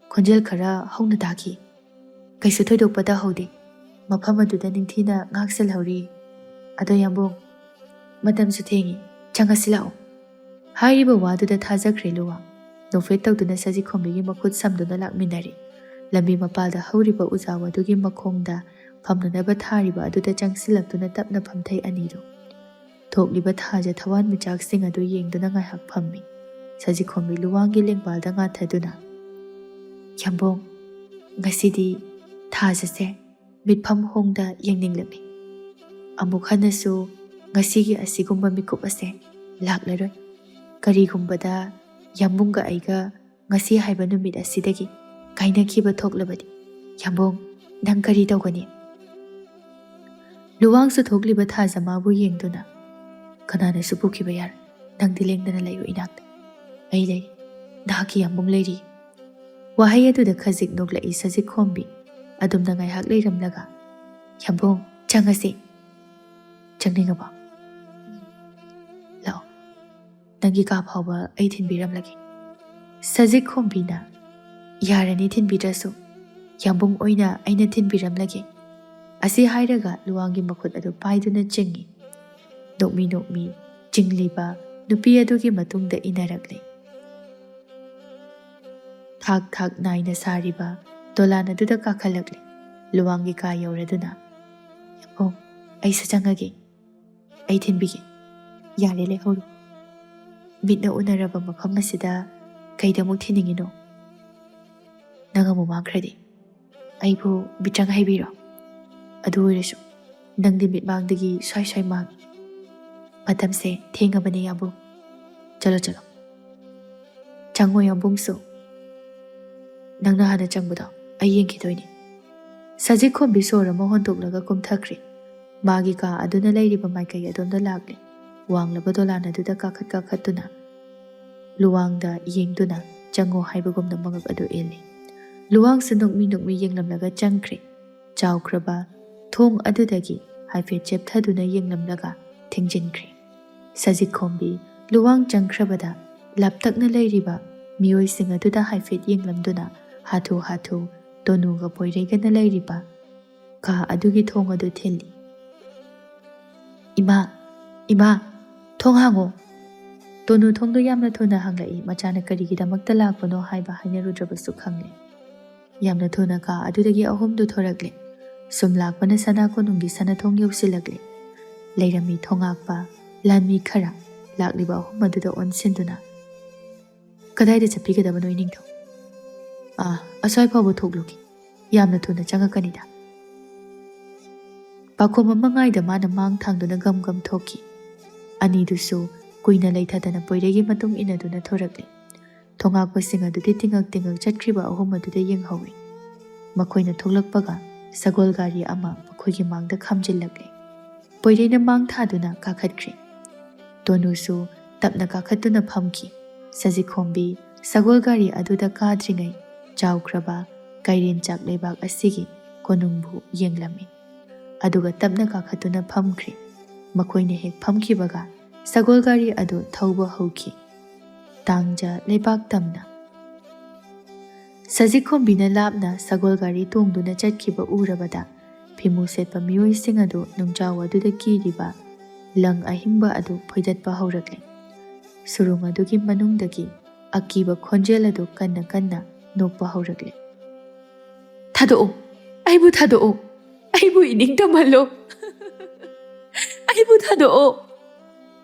Khonjel khara hauna taki. Kaisu thoidokpada haude. Mafam aduda ningthina ngaksal hauri. Ado yambong, matamsu thengi, changasilao. Hairiba waduda thajakre luwang. Nofet tawduna sajik khombigi makhut samduna lakminari. Lambi mapalda hauriba uzawa dugi makhongda famnanaba thariba aduda changsilaktuna tapna phamthai anido. Thokliba thaja thawan michaksing adu yengduna ngaihak phammi. Sajik khombi luwangi lengbalda ngathaduna. Yambong, ngasidi thajase mitpham hongda yengninglabi. Amuk hanasu ngasigi asigumba mikup ase laklaroi. Karigumbada yambunga aiga ngasi haiba numit asidagi kainakhiba thoklabadi. Yambong, nang kari tawgani? Luwangsu thokliba thaja mabu yengduna. Kanana supukhiba yar. Nangdi lengdana layu inakta. Ai lei. Nahaki yambung leiri. Wahai aduda khajik noklai sajik khombi. Adumna ngaihak leiramlaga. Yambong, changasi. Changningaba. Lao. Nangi ka phawba ai thinbiramlagi. Sajik khombi na yarani thinbidrasu. Yambung oina aina thinbiramlagi. Asi hairaga luwangi makhut adu paiduna chingi. Nokmi jingliba nupi adugi matungda inarakle. Thak naina sariba dolana duda kakhalakle. Luwangi ka yauraduna. Yambong, ai sajangagi. Ai thinbigi. Yare lehoro. Mitna unaraba mafam asida kaidamuk thiningino. Nangamu mangkradi. Aibu bitrang haibiro. Adu oirasu nangdi mitmangdagi swai mang. Matamse thengabane yambung. Chalo. Chango yambungsu. Nangna hana changbado ai yengkhidoini. Sajik khombi sora ma hontoklaga kumthakri. Magi ka aduna leiriba maikai adonda lakle. Wanglaba dolana duda kakhatuna. Luwangda yengduna chango haibagumna mangak adu eli. Luwang sa nukmi yenglamlaga changkri. Chawkraba thong adudagi haifet chepthaduna yenglamlaga thengjinkhri. Sajik khombi luwang changkrabada laptakna leiriba miyoising aduda haifet yenglamduna hathu tonuga poiregana leiriba ka adugi thong adu theli. Ima, thong hango. Tonu thongdo yamna thuna hanglai machana karigidamakta lakpano haiba hainarudrabasu khangle. Yamna thuna ka adudagi ahumdu thorakle. Sumlakpana sana konungi sana thong yausilagle. Leirami thongakpa lanmi khara lakliba ahum aduda onsinduna. Kadaida chappigadabano iningtho. Aswai phawbo thokluki. Yamna thuna changakanida. Pakhom amangaida mana mang thangduna gam thoki. Anidusu kuina leithadana poiregi matung inaduna thorakle. Thongakpasing adudi tingak chatkriba ahum aduda yenghawi. Makoina thoklakpaga sagol gari ama makhoigi mangda khamjillakle. poirena mang thaduna kakhatkri. Tonusu tapna kakhatuna phamki. Sajikhombi sagol gari aduda kadringai chawkraba kairen chak leibak asigi konungbu yenglami. Aduga tapna kakhatuna phamkri. Makoina hek phamkibaga sagol gari adu thauba hauki. Tangja leibak tamna. Sajikhombi lapna sagol gari tongduna chatkiba urabada phimu setpa miyoi sing adu nungjaw aduda kiriba lang ahingba adu phoidatpa haurakle. Surung adugi manungdagi akiba khonjel adu kanna kanna nokpa haurakle. Thadoo! Aibu thadoo! Aibu iningtamalo! Aibu thadoo!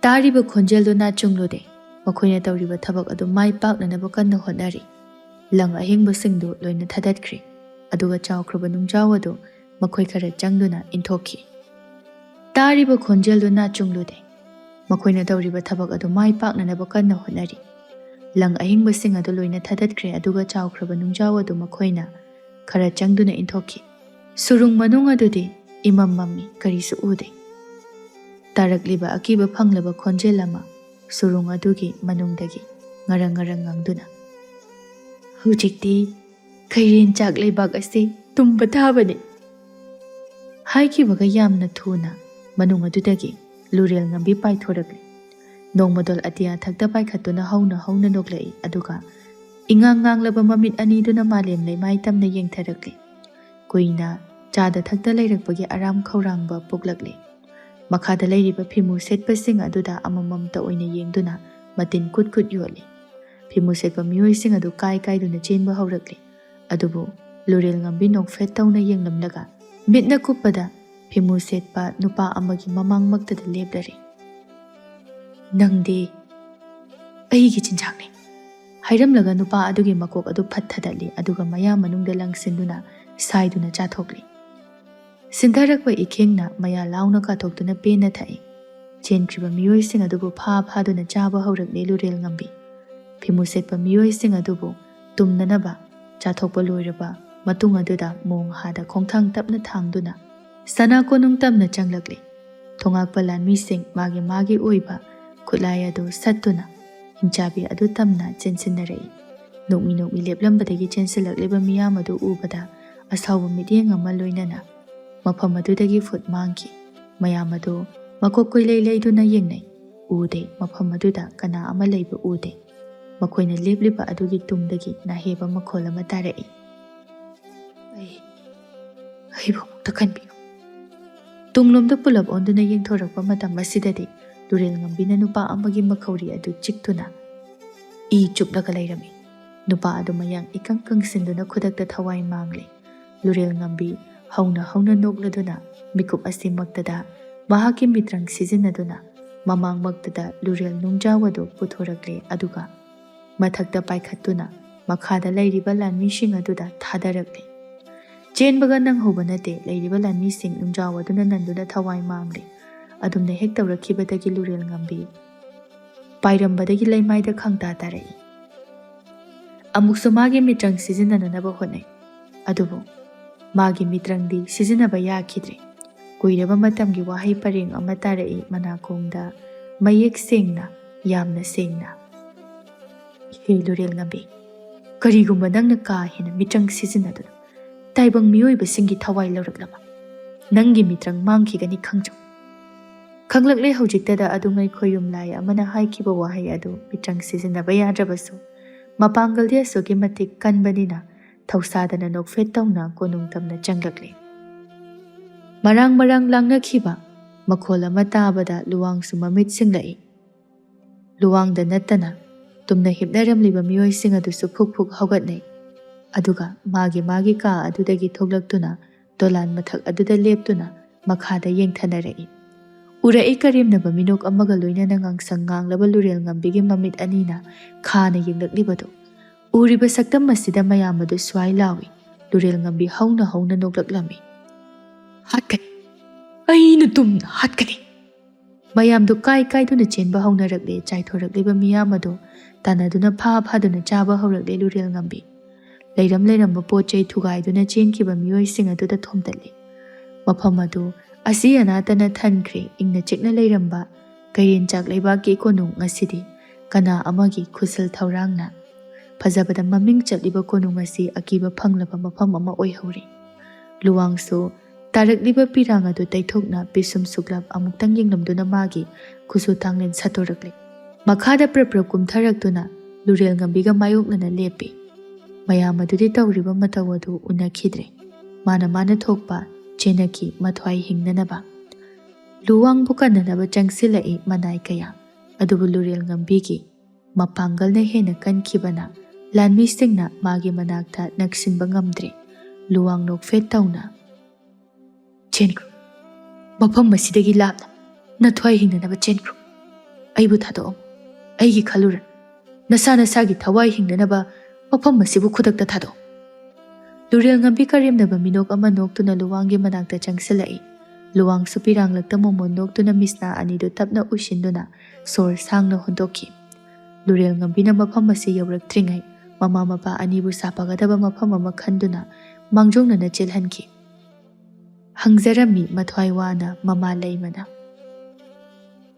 Tariba khonjel do na chunglode. Makoina tawriba thabak adu mai paknanaba kanna hotnari. Lang ahingba singdu loina thadatkri. Aduga chawkraba nungjaw adu makhoi khara changduna intokhi. Tariba khonjel do na chunglode. Makoina tawriba thabak adu mai paknanaba kanna hotnari. Lang ahingba sing adu loina thadatkri aduga chawkraba nungjaw adu makoina khara changduna intokhi. Surung manung adudi imam mami karisu ude. Tarakliba akiba phanglaba khonjel ama surung adugi manungdagi ngarang ngarang ngangduna. Hujikti kairen chak leibak asi tumba thabani. Haikibaga yamna thuna manung adudagi lurel ngambi paithorakli. Nongmadol atia thakta paikhatuna hauna noklai aduga ingang nganglaba mamit aniduna malem leimai tamna yengtharakli. Kuina chada thakta leirakpagi aram khaurangba puklakli. Makhada leiriba phimu setpa sing aduda amamamta oina yengduna matin kutkut yoli. Phimu setpa miyoi sing adu kai duna chenba haurakli. Adubu lurel ngambi nokfet tawna yenglamlaga mitna kuppada phimu setpa nupa amagi mamang maktada leplari. Nangdi aigi chinchakni. Hairamlaga nupa adugi makok adu phathadali aduga maya manungda langsinduna saiduna chathokli. Sindharakpa ikhengna maya launa kathokduna pena thai. Chenkriba miyoi sing adubu phaduna chaba haurakle lurel ngambi. Phimu setpa miyoi sing adubu tumnanaba chathokpa loiraba matung aduda mong hada khongthang tapna thangduna sana konung tamna changlakli. Thongakpa lanmi sing magi oiba khutlai adu sattuna hingchabi adu tamna chensinnarai. Nokmi leplambadagi chensilakleba miyam adu ubada asawba mityeng ama loinana mafam adudagi fut mangki. Mayam adu makokoi leiduna yengnai. Ude mafam aduda kana ama leiba ude. Makoina lepliba adugi tungdagi naheba makhol ama tarai. Aibu mukta kanbiyo. Tunglomda pulap onduna yengthorakpa matam asidadi lurel ngambina nupa amagi makhauri adu chiktuna I chuplaga leirami. Nupa adu mayang ikang kangsinduna khudakta thawai mangli. Lurel ngambi hauna nokladuna mikup asimaktada mahaki mitrang sizinaduna mamang magtada lurel nungjawadu puthorakle aduga mathakta paikhatuna makhada leiriba lanmi sing aduda thadarakle. Chenbaga nang hobanate leiriba lanmi sing nungjawaduna nanduna thawai mangli. Adumna hek tawrakhibadagi lurel ngambi pairambadagi leimaida khangta tarai. Amuksu magi mitrang sizinanaba honai. Adubu magi mitrangdi sizinaba yakhidre. Kuiraba matamgi wahai pareng ama tarai manakongda mayek sengna yamna sengna. He lurel ngambi karigumba nangna ka hena mitrang sizinaduna taibang miyoiba singi thawai lawraklama nangi mitrang mangkhigani khangjaw. Khanglakle hojiktada adungai khoyum lai amana haikiba wahai adu mitrang sizinaba yadrabasu mapangaldi asugi matik kanbanina thausadana nokfet tawna konung tamna changlakle. Marang langnakhiba makhol ama tabada luwangsu mamit singlai. Luwangda nattana tumna hipnaramliba miyoi sing adusu phuk haugatnai. Aduga magi ka adudagi thoklaktuna dolan mathak aduda leptuna makhada yengthanarai. Urai karimnaba minok amaga loinana ngangsang nganglaba lurel ngambigi mamit anina khana yenglaklibato. Uriba saktam masida mayam adu swai lawi. Lurel ngambi hauna noklaklami. Hatkani. Aina tumna hatkani. Mayam do kai duna chenba hauna rakle chaithorakliba miyam adu tanaduna phaduna chaba haurakle lurel ngambi. Leiramba pochai thugai duna chenkiba miyoi sing aduda thomtali. Mafam adu Asi anatana thankre ingna chikna leiramba kairen chak leibaki konung ngasidi kana amagi khusal thaurangna phajabada maming chatliba konung asi akiba phanglaba mafam ama oihori. Luwangsu tarakliba pirang adu taithokna pisum suklab amuktang yenglamduna magi khusu thanglen satorakle. Makhada praprap kumtharakduna lurel ngambiga mayoknana lepi. Mayam adudi tawriba mataw adu unakhidre. Mana thokpa chenaki mathwai hingnanaba. Luwang bukananaba changsilai manai kaya. Adubu lurel ngambigi mapangalna hena kankibana lanmi singna magi manakta naksinba ngamdre. Luwang nokfet tawna chenkru mafam masidagi lapna nathwai hingnanaba chenkru. Aibu thadom aigi khaluran nasa nasagi thawai hingnanaba mafam masibu khudakta thado. Lurel ngambi karimnaba minok ama noktuna luwanggi manakta changsilai. Luwang supirang lakta momon noktuna misna anidu tapna ushinduna sor sangna hondoki. Lurel ngambina mafam masi yawraktringai mama mapa anibu sapagadaba mafam ama khanduna mangjongna na chilhanki. Hangzarami mathwai wana mama laimana.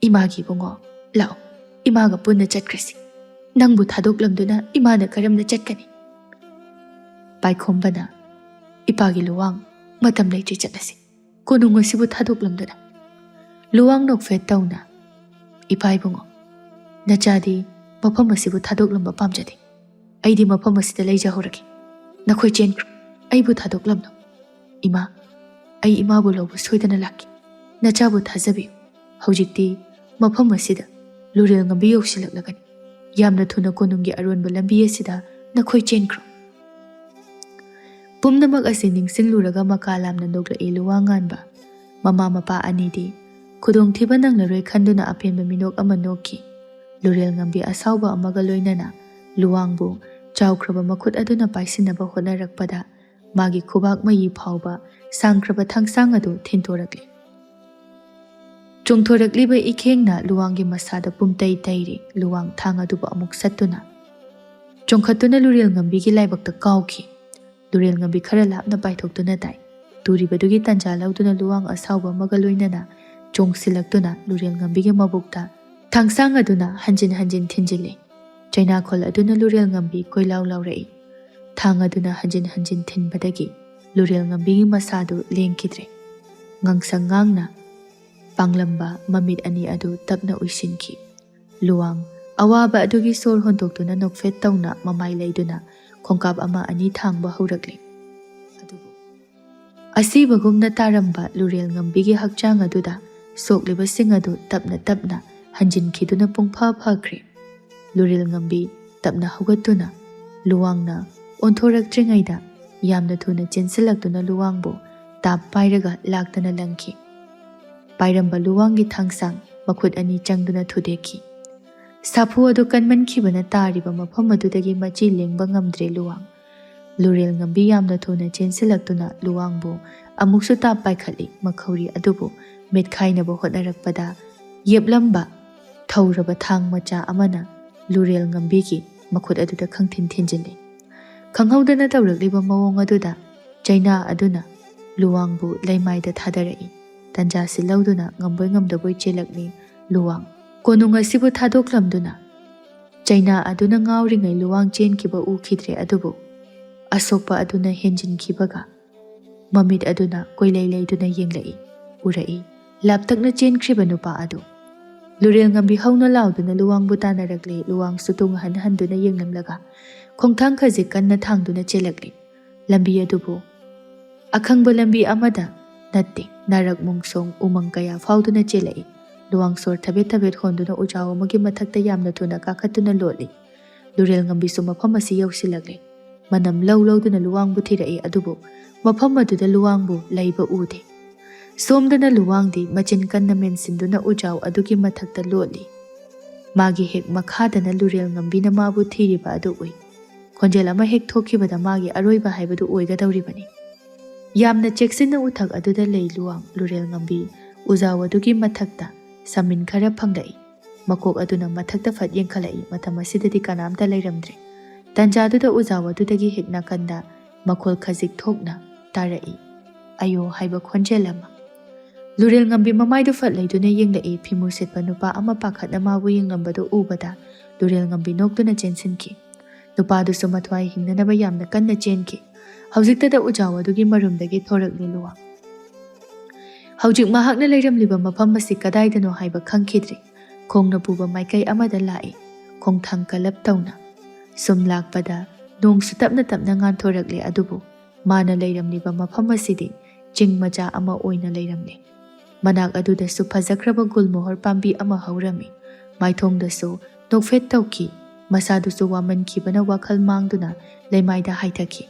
Imagi bungo lao imaga punna chatkrasi. Nangbu thadoklamduna imana karamna chatkani. Paikhombana ipagi luwang matam leitri chatlasi. Konung asibu thadoklamduna. Luwang nokfet tawna ipai bungo nachadi mafam asibu thadoklamba pamjadi. Aidi mafam asida leijahoraki. Nakhoi chenkru aibu thadoklamno. Ima ai imabu lawbu soidana laki. Nachabu thazabiyu. Haujikti mafam asida lurel ngambi yausilaklagani. Yamna thuna konunggi aronba lambi asida nakhoi chenkru. Pumnamak asi ningsingluraga makalamna noklai luwanganba. Mama mapa anidi khudong thiba nanglaroi khanduna apenba minok ama nokki. Lurel ngambi asauba amaga loinana luwangbu chawkraba makhut aduna paisinaba honarakpada magi khubak mayi phauba sangkraba thangsang adu thintorakle. Chungthorakliba ikhengna luwanggi masada pumtai tairi luwang thang aduba amuk sattuna. Chongkhatuna lurel ngambigi laibakta kawki. Lurel ngambi khara lapna paithoktuna tai. Turibadugi tanja lauduna luwang asauba amaga loinana chongsilaktuna lurel ngambigi mabukta thangsang aduna hanjin thinjile. China khol aduna lurel ngambi koilaw lawrai. Thang aduna hanjin thinbadagi lurel ngambigi masadu lengkidre. Ngangsang ngangna panglamba mamit ani adu tapna uisinki. Luwang awaba adugi sor hondoktuna nokfet tawna mamai leiduna khongkap ama ani thangba haurakle. Adubu asibagumna taramba lurel ngambigi hakchang aduda sokliba sing adu tapna hanjin khiduna pungpha phakre. Lurel ngambi tapna hugatuna luwangna onthoraktringaida yamna thuna chensilaktuna luwangbo tap pairaga laktana langki. Pairamba luwangi thangsang makhut ani changduna thudeki. Sapu adu kanmankhibana tariba mafam adudagi machi lengba ngamdre luwang. Lurel ngambi yamna thuna chensilaktuna luwangbo amuksu tap paikhali makhori adubu metkhainaba hotnarakpada yeplamba thauraba thang macha amana lurel ngambigi makhut aduda khangthin thinjile. Khanghaudana tawrakliba mawong aduda China aduna luwangbu leimaida thadarai. Tanja silauduna ngamboi ngamdaboi chelakni luwang. Konung asibu thadoklamduna China aduna ngawringai luwang chenkiba ukhidre adubu asokpa aduna henjinkibaga mamit aduna koilailaiduna yenglai urai laptakna chenkriba nupa adu. Lurel ngambi hauna lauduna luwang butana rakle luwang sutung handuna yenglamlaga khongthang khaji kanna thangduna chelakli. Lambi adubu akhangba lambi amada natte narak mungsong umang kaya fauduna chelai. Luwang sor thabet honduna ujaw amagi mathakta yamna thuna kakhatuna loli. Lurel ngambi su mafam asi yausilagle. Manam lauduna luwang bu thirai adubu mafam aduda luwang bu laiba ude. Somdana luwangdi machin kanna mensinduna ujaw adugi mathakta loli. Magi hek makhadana lurel ngambina mabu thiriba adu ui. Khonjel ama hek thokibada magi aroiba haibadu oigadawribani. Yamna cheksina uthak aduda lei luwang lurel ngambi ujaw adugi mathakta samin khara phanglai. Makok aduna mathakta fat yengkhalai matam asidadi kanamta leiramdre. Tanja aduda ujaw adudagi hek nakanda makhol khajik thokna tarai. Ayo haiba khonjel ama. Lurel ngambi mamaidu fat laiduna yenglai phimu setpa nupa ama pakhatna mabu yenglambadu ubada Lurel ngambi noktuna chensinki. Nupadusu mathwai hingnanaba yamna kanna chenki. Haujiktada ujaw adugi marumdagi thorakli luwang. Haujik mahakna leiramliba mafam asi kadaidano haiba khangkhidri. Khongna puba maikai amada lai. Khongthang kalap tawna. Sum lakpada nongsu tapna tapna ngan thorakli adubu. Mana leiramliba mafam asidi jing maja ama oina leiramli. Manak adudasu phajakraba gulmohor pambi ama haurami. Maithongdasu nokfet tawki. Masadusu waman kibana wakhal mangduna leimaida haithaki.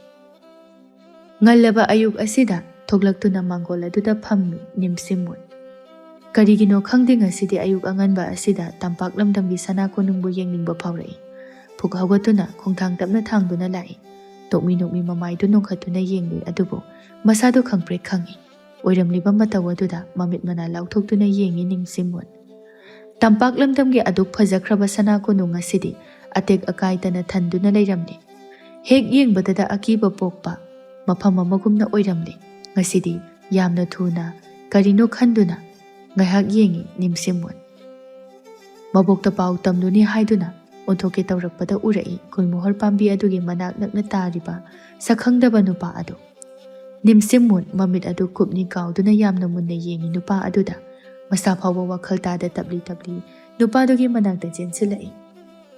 Ngalaba ayuk asida thoklaktuna mangol aduda phammi nimsimun. Karigino khangding asidi ayuk anganba asida tampak lamdamgi sana konungbu yengningba phaurai. Phuk hawgatuna khongthang tapna thangduna lai. Tokmi nokmi mamaidu nongkhatuna yengli adubu masadu khangpre khangi. Oiramliba mataw aduda mamit mana lauthokduna yengi nimsimun. Tampak lamdamgi aduk phajakraba sana konung asidi atek akaitana thanduna leiramli. Hek yengbadada akiba pokpa mafam amagumna oiramli. Ngasidi yamna thuna karino khanduna ngahak yengi nimsimun. Mabokta pau tamduni haiduna onthoke tawrakpada urai gulmohor pambi adugi manak nakna tariba sakhangdaba nupa adu. Nimsimun mamit adu kupni kauduna yamna munna yengi nupa aduda masa phawa wakhal tada tabli nupa adugi manakta jensilai.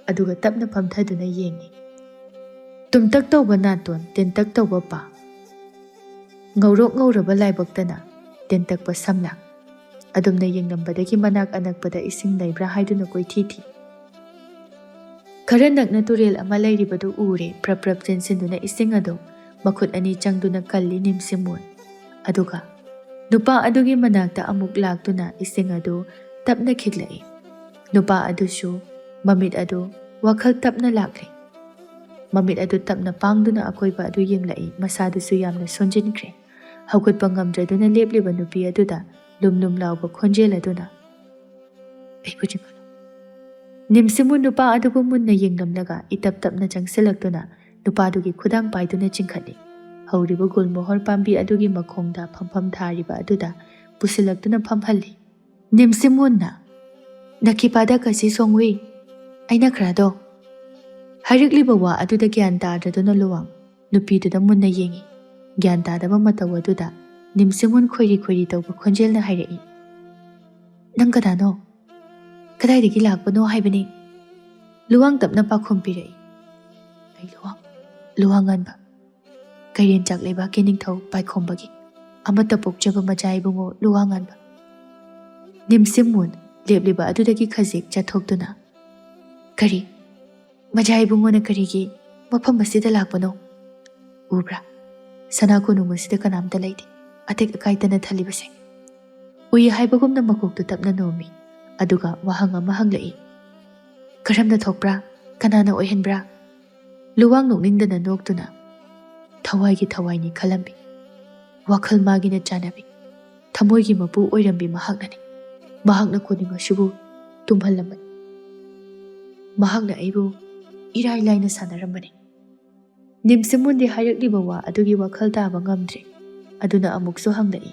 Aduga tapna phamthaduna yengi. Tumtak tawba naton tentak tawba pa. Ngaurok ngauraba laibaktana tentakpa samlak. Adumna yenglambadagi manak anakpada ising laibra haiduna koithiti. Khara nakna turel ama lairibadu ure prap jensinduna ising ado makhut ani changduna kalli nimsimun. Aduga nupa adugi manakta amuk laktuna ising ado tapna khidlai. Nupa adusu mamit adu wakhal tapna lakli. Mamit adu tapna pangduna akoiba adu yenglai masadusu yamna sonjinkre. Haugatpa ngamdraduna lepliba nupi aduda lum lauba khonjel aduna. Nimsimun nupa adubu munna yenglamlaga itap tapna changsilaktuna nupa adugi khudang paiduna chingkhali. Hauriba gulmohor pambi adugi makhongda phampham thariba aduda pusilaktuna phamhalli. Nimsimunna nakipada kasi songwi aina khrado. Hairikliba wa aduda gyan tadraduna luwang nupiduda munna yengi. Gyan tadaba mataw aduda nimsimun khoiri tawba khonjelna hairai. Nang kadano? Kadaidagi lakpano haibani? Luwang tapna pakhom pirai. Ay luwangan ba? Kairen chak leiba kening thaw paikhom bagi. Amata pokjaba majai bungo luwangan ba? Nimsimun lepliba adudagi khajik chathokduna. Kari majai bungo na karigi mafam asida lakpano? Ubra sana konung asida kanamta laiti. Atek akaitana thalibasing. Uyi haibagumna makoktu tapna nomi. Aduga wahang ama hanglai. Karamna thokpra kanana oihenbra. Luwang nokningdana noktuna. Thawaigi thawaini khalambi. Wakhal magina chanabi. Thamoigi mapu oirambi mahaknani. Mahakna koninga shubu tumhallamani. Mahakna aibu irai laina sanarambani. Nimsimundi hairikliba wa adugi wakhal taba ngamdre. Aduna amukso hanglai.